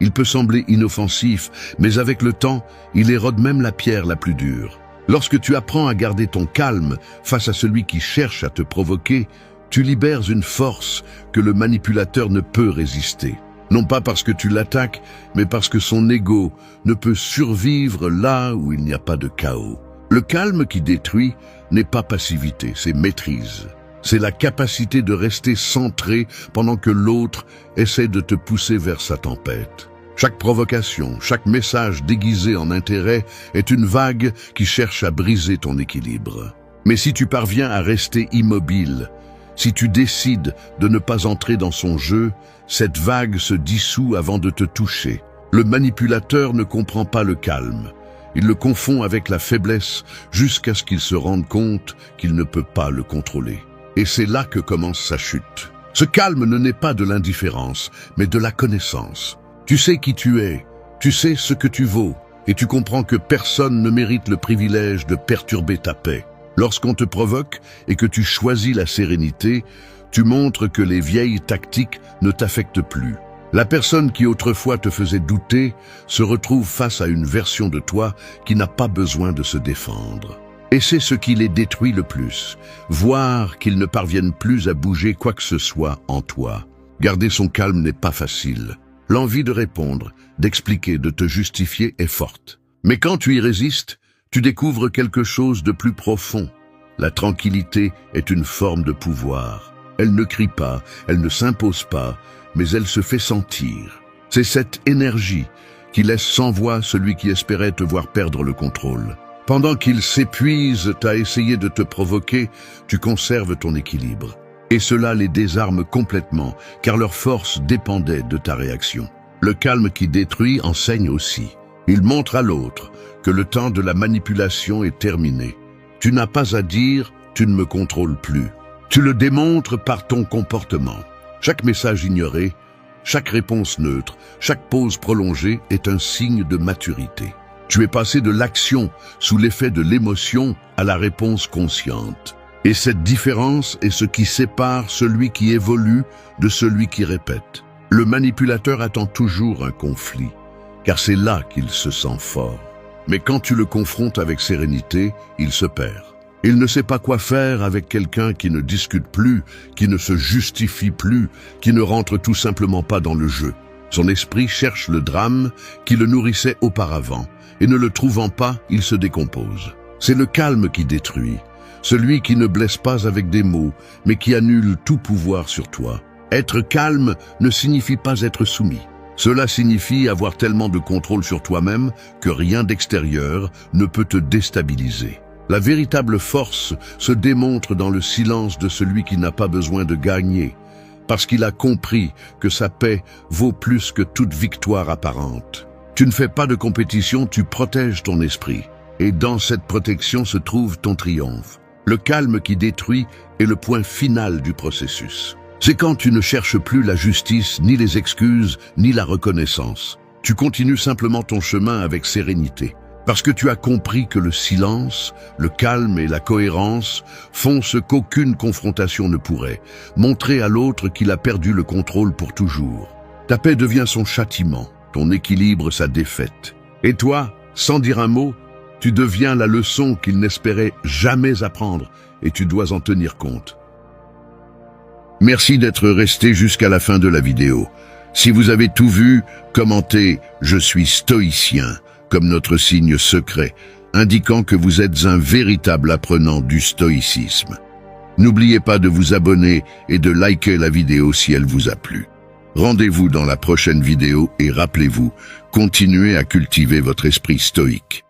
Il peut sembler inoffensif, mais avec le temps, il érode même la pierre la plus dure. Lorsque tu apprends à garder ton calme face à celui qui cherche à te provoquer, tu libères une force que le manipulateur ne peut résister. Non pas parce que tu l'attaques, mais parce que son ego ne peut survivre là où il n'y a pas de chaos. Le calme qui détruit n'est pas passivité, c'est maîtrise. C'est la capacité de rester centré pendant que l'autre essaie de te pousser vers sa tempête. Chaque provocation, chaque message déguisé en intérêt est une vague qui cherche à briser ton équilibre. Mais si tu parviens à rester immobile, si tu décides de ne pas entrer dans son jeu, cette vague se dissout avant de te toucher. Le manipulateur ne comprend pas le calme. Il le confond avec la faiblesse jusqu'à ce qu'il se rende compte qu'il ne peut pas le contrôler. Et c'est là que commence sa chute. Ce calme ne naît pas de l'indifférence, mais de la connaissance. Tu sais qui tu es, tu sais ce que tu vaux, et tu comprends que personne ne mérite le privilège de perturber ta paix. Lorsqu'on te provoque et que tu choisis la sérénité, tu montres que les vieilles tactiques ne t'affectent plus. La personne qui autrefois te faisait douter se retrouve face à une version de toi qui n'a pas besoin de se défendre. Et c'est ce qui les détruit le plus, voir qu'ils ne parviennent plus à bouger quoi que ce soit en toi. Garder son calme n'est pas facile. L'envie de répondre, d'expliquer, de te justifier est forte. Mais quand tu y résistes, tu découvres quelque chose de plus profond. La tranquillité est une forme de pouvoir. Elle ne crie pas, elle ne s'impose pas, mais elle se fait sentir. C'est cette énergie qui laisse sans voix celui qui espérait te voir perdre le contrôle. Pendant qu'il s'épuise à essayer de te provoquer, tu conserves ton équilibre. Et cela les désarme complètement, car leur force dépendait de ta réaction. Le calme qui détruit enseigne aussi. Il montre à l'autre que le temps de la manipulation est terminé. Tu n'as pas à dire « tu ne me contrôles plus ». Tu le démontres par ton comportement. Chaque message ignoré, chaque réponse neutre, chaque pause prolongée est un signe de maturité. Tu es passé de l'action sous l'effet de l'émotion à la réponse consciente. Et cette différence est ce qui sépare celui qui évolue de celui qui répète. Le manipulateur attend toujours un conflit, car c'est là qu'il se sent fort. Mais quand tu le confrontes avec sérénité, il se perd. Il ne sait pas quoi faire avec quelqu'un qui ne discute plus, qui ne se justifie plus, qui ne rentre tout simplement pas dans le jeu. Son esprit cherche le drame qui le nourrissait auparavant, et ne le trouvant pas, il se décompose. C'est le calme qui détruit, celui qui ne blesse pas avec des mots, mais qui annule tout pouvoir sur toi. Être calme ne signifie pas être soumis. Cela signifie avoir tellement de contrôle sur toi-même que rien d'extérieur ne peut te déstabiliser. La véritable force se démontre dans le silence de celui qui n'a pas besoin de gagner, parce qu'il a compris que sa paix vaut plus que toute victoire apparente. Tu ne fais pas de compétition, tu protèges ton esprit. Et dans cette protection se trouve ton triomphe. Le calme qui détruit est le point final du processus. C'est quand tu ne cherches plus la justice, ni les excuses, ni la reconnaissance. Tu continues simplement ton chemin avec sérénité. Parce que tu as compris que le silence, le calme et la cohérence font ce qu'aucune confrontation ne pourrait, montrer à l'autre qu'il a perdu le contrôle pour toujours. Ta paix devient son châtiment, ton équilibre sa défaite. Et toi, sans dire un mot, tu deviens la leçon qu'il n'espérait jamais apprendre et tu dois en tenir compte. Merci d'être resté jusqu'à la fin de la vidéo. Si vous avez tout vu, commentez « Je suis stoïcien » comme notre signe secret, indiquant que vous êtes un véritable apprenant du stoïcisme. N'oubliez pas de vous abonner et de liker la vidéo si elle vous a plu. Rendez-vous dans la prochaine vidéo et rappelez-vous, continuez à cultiver votre esprit stoïque.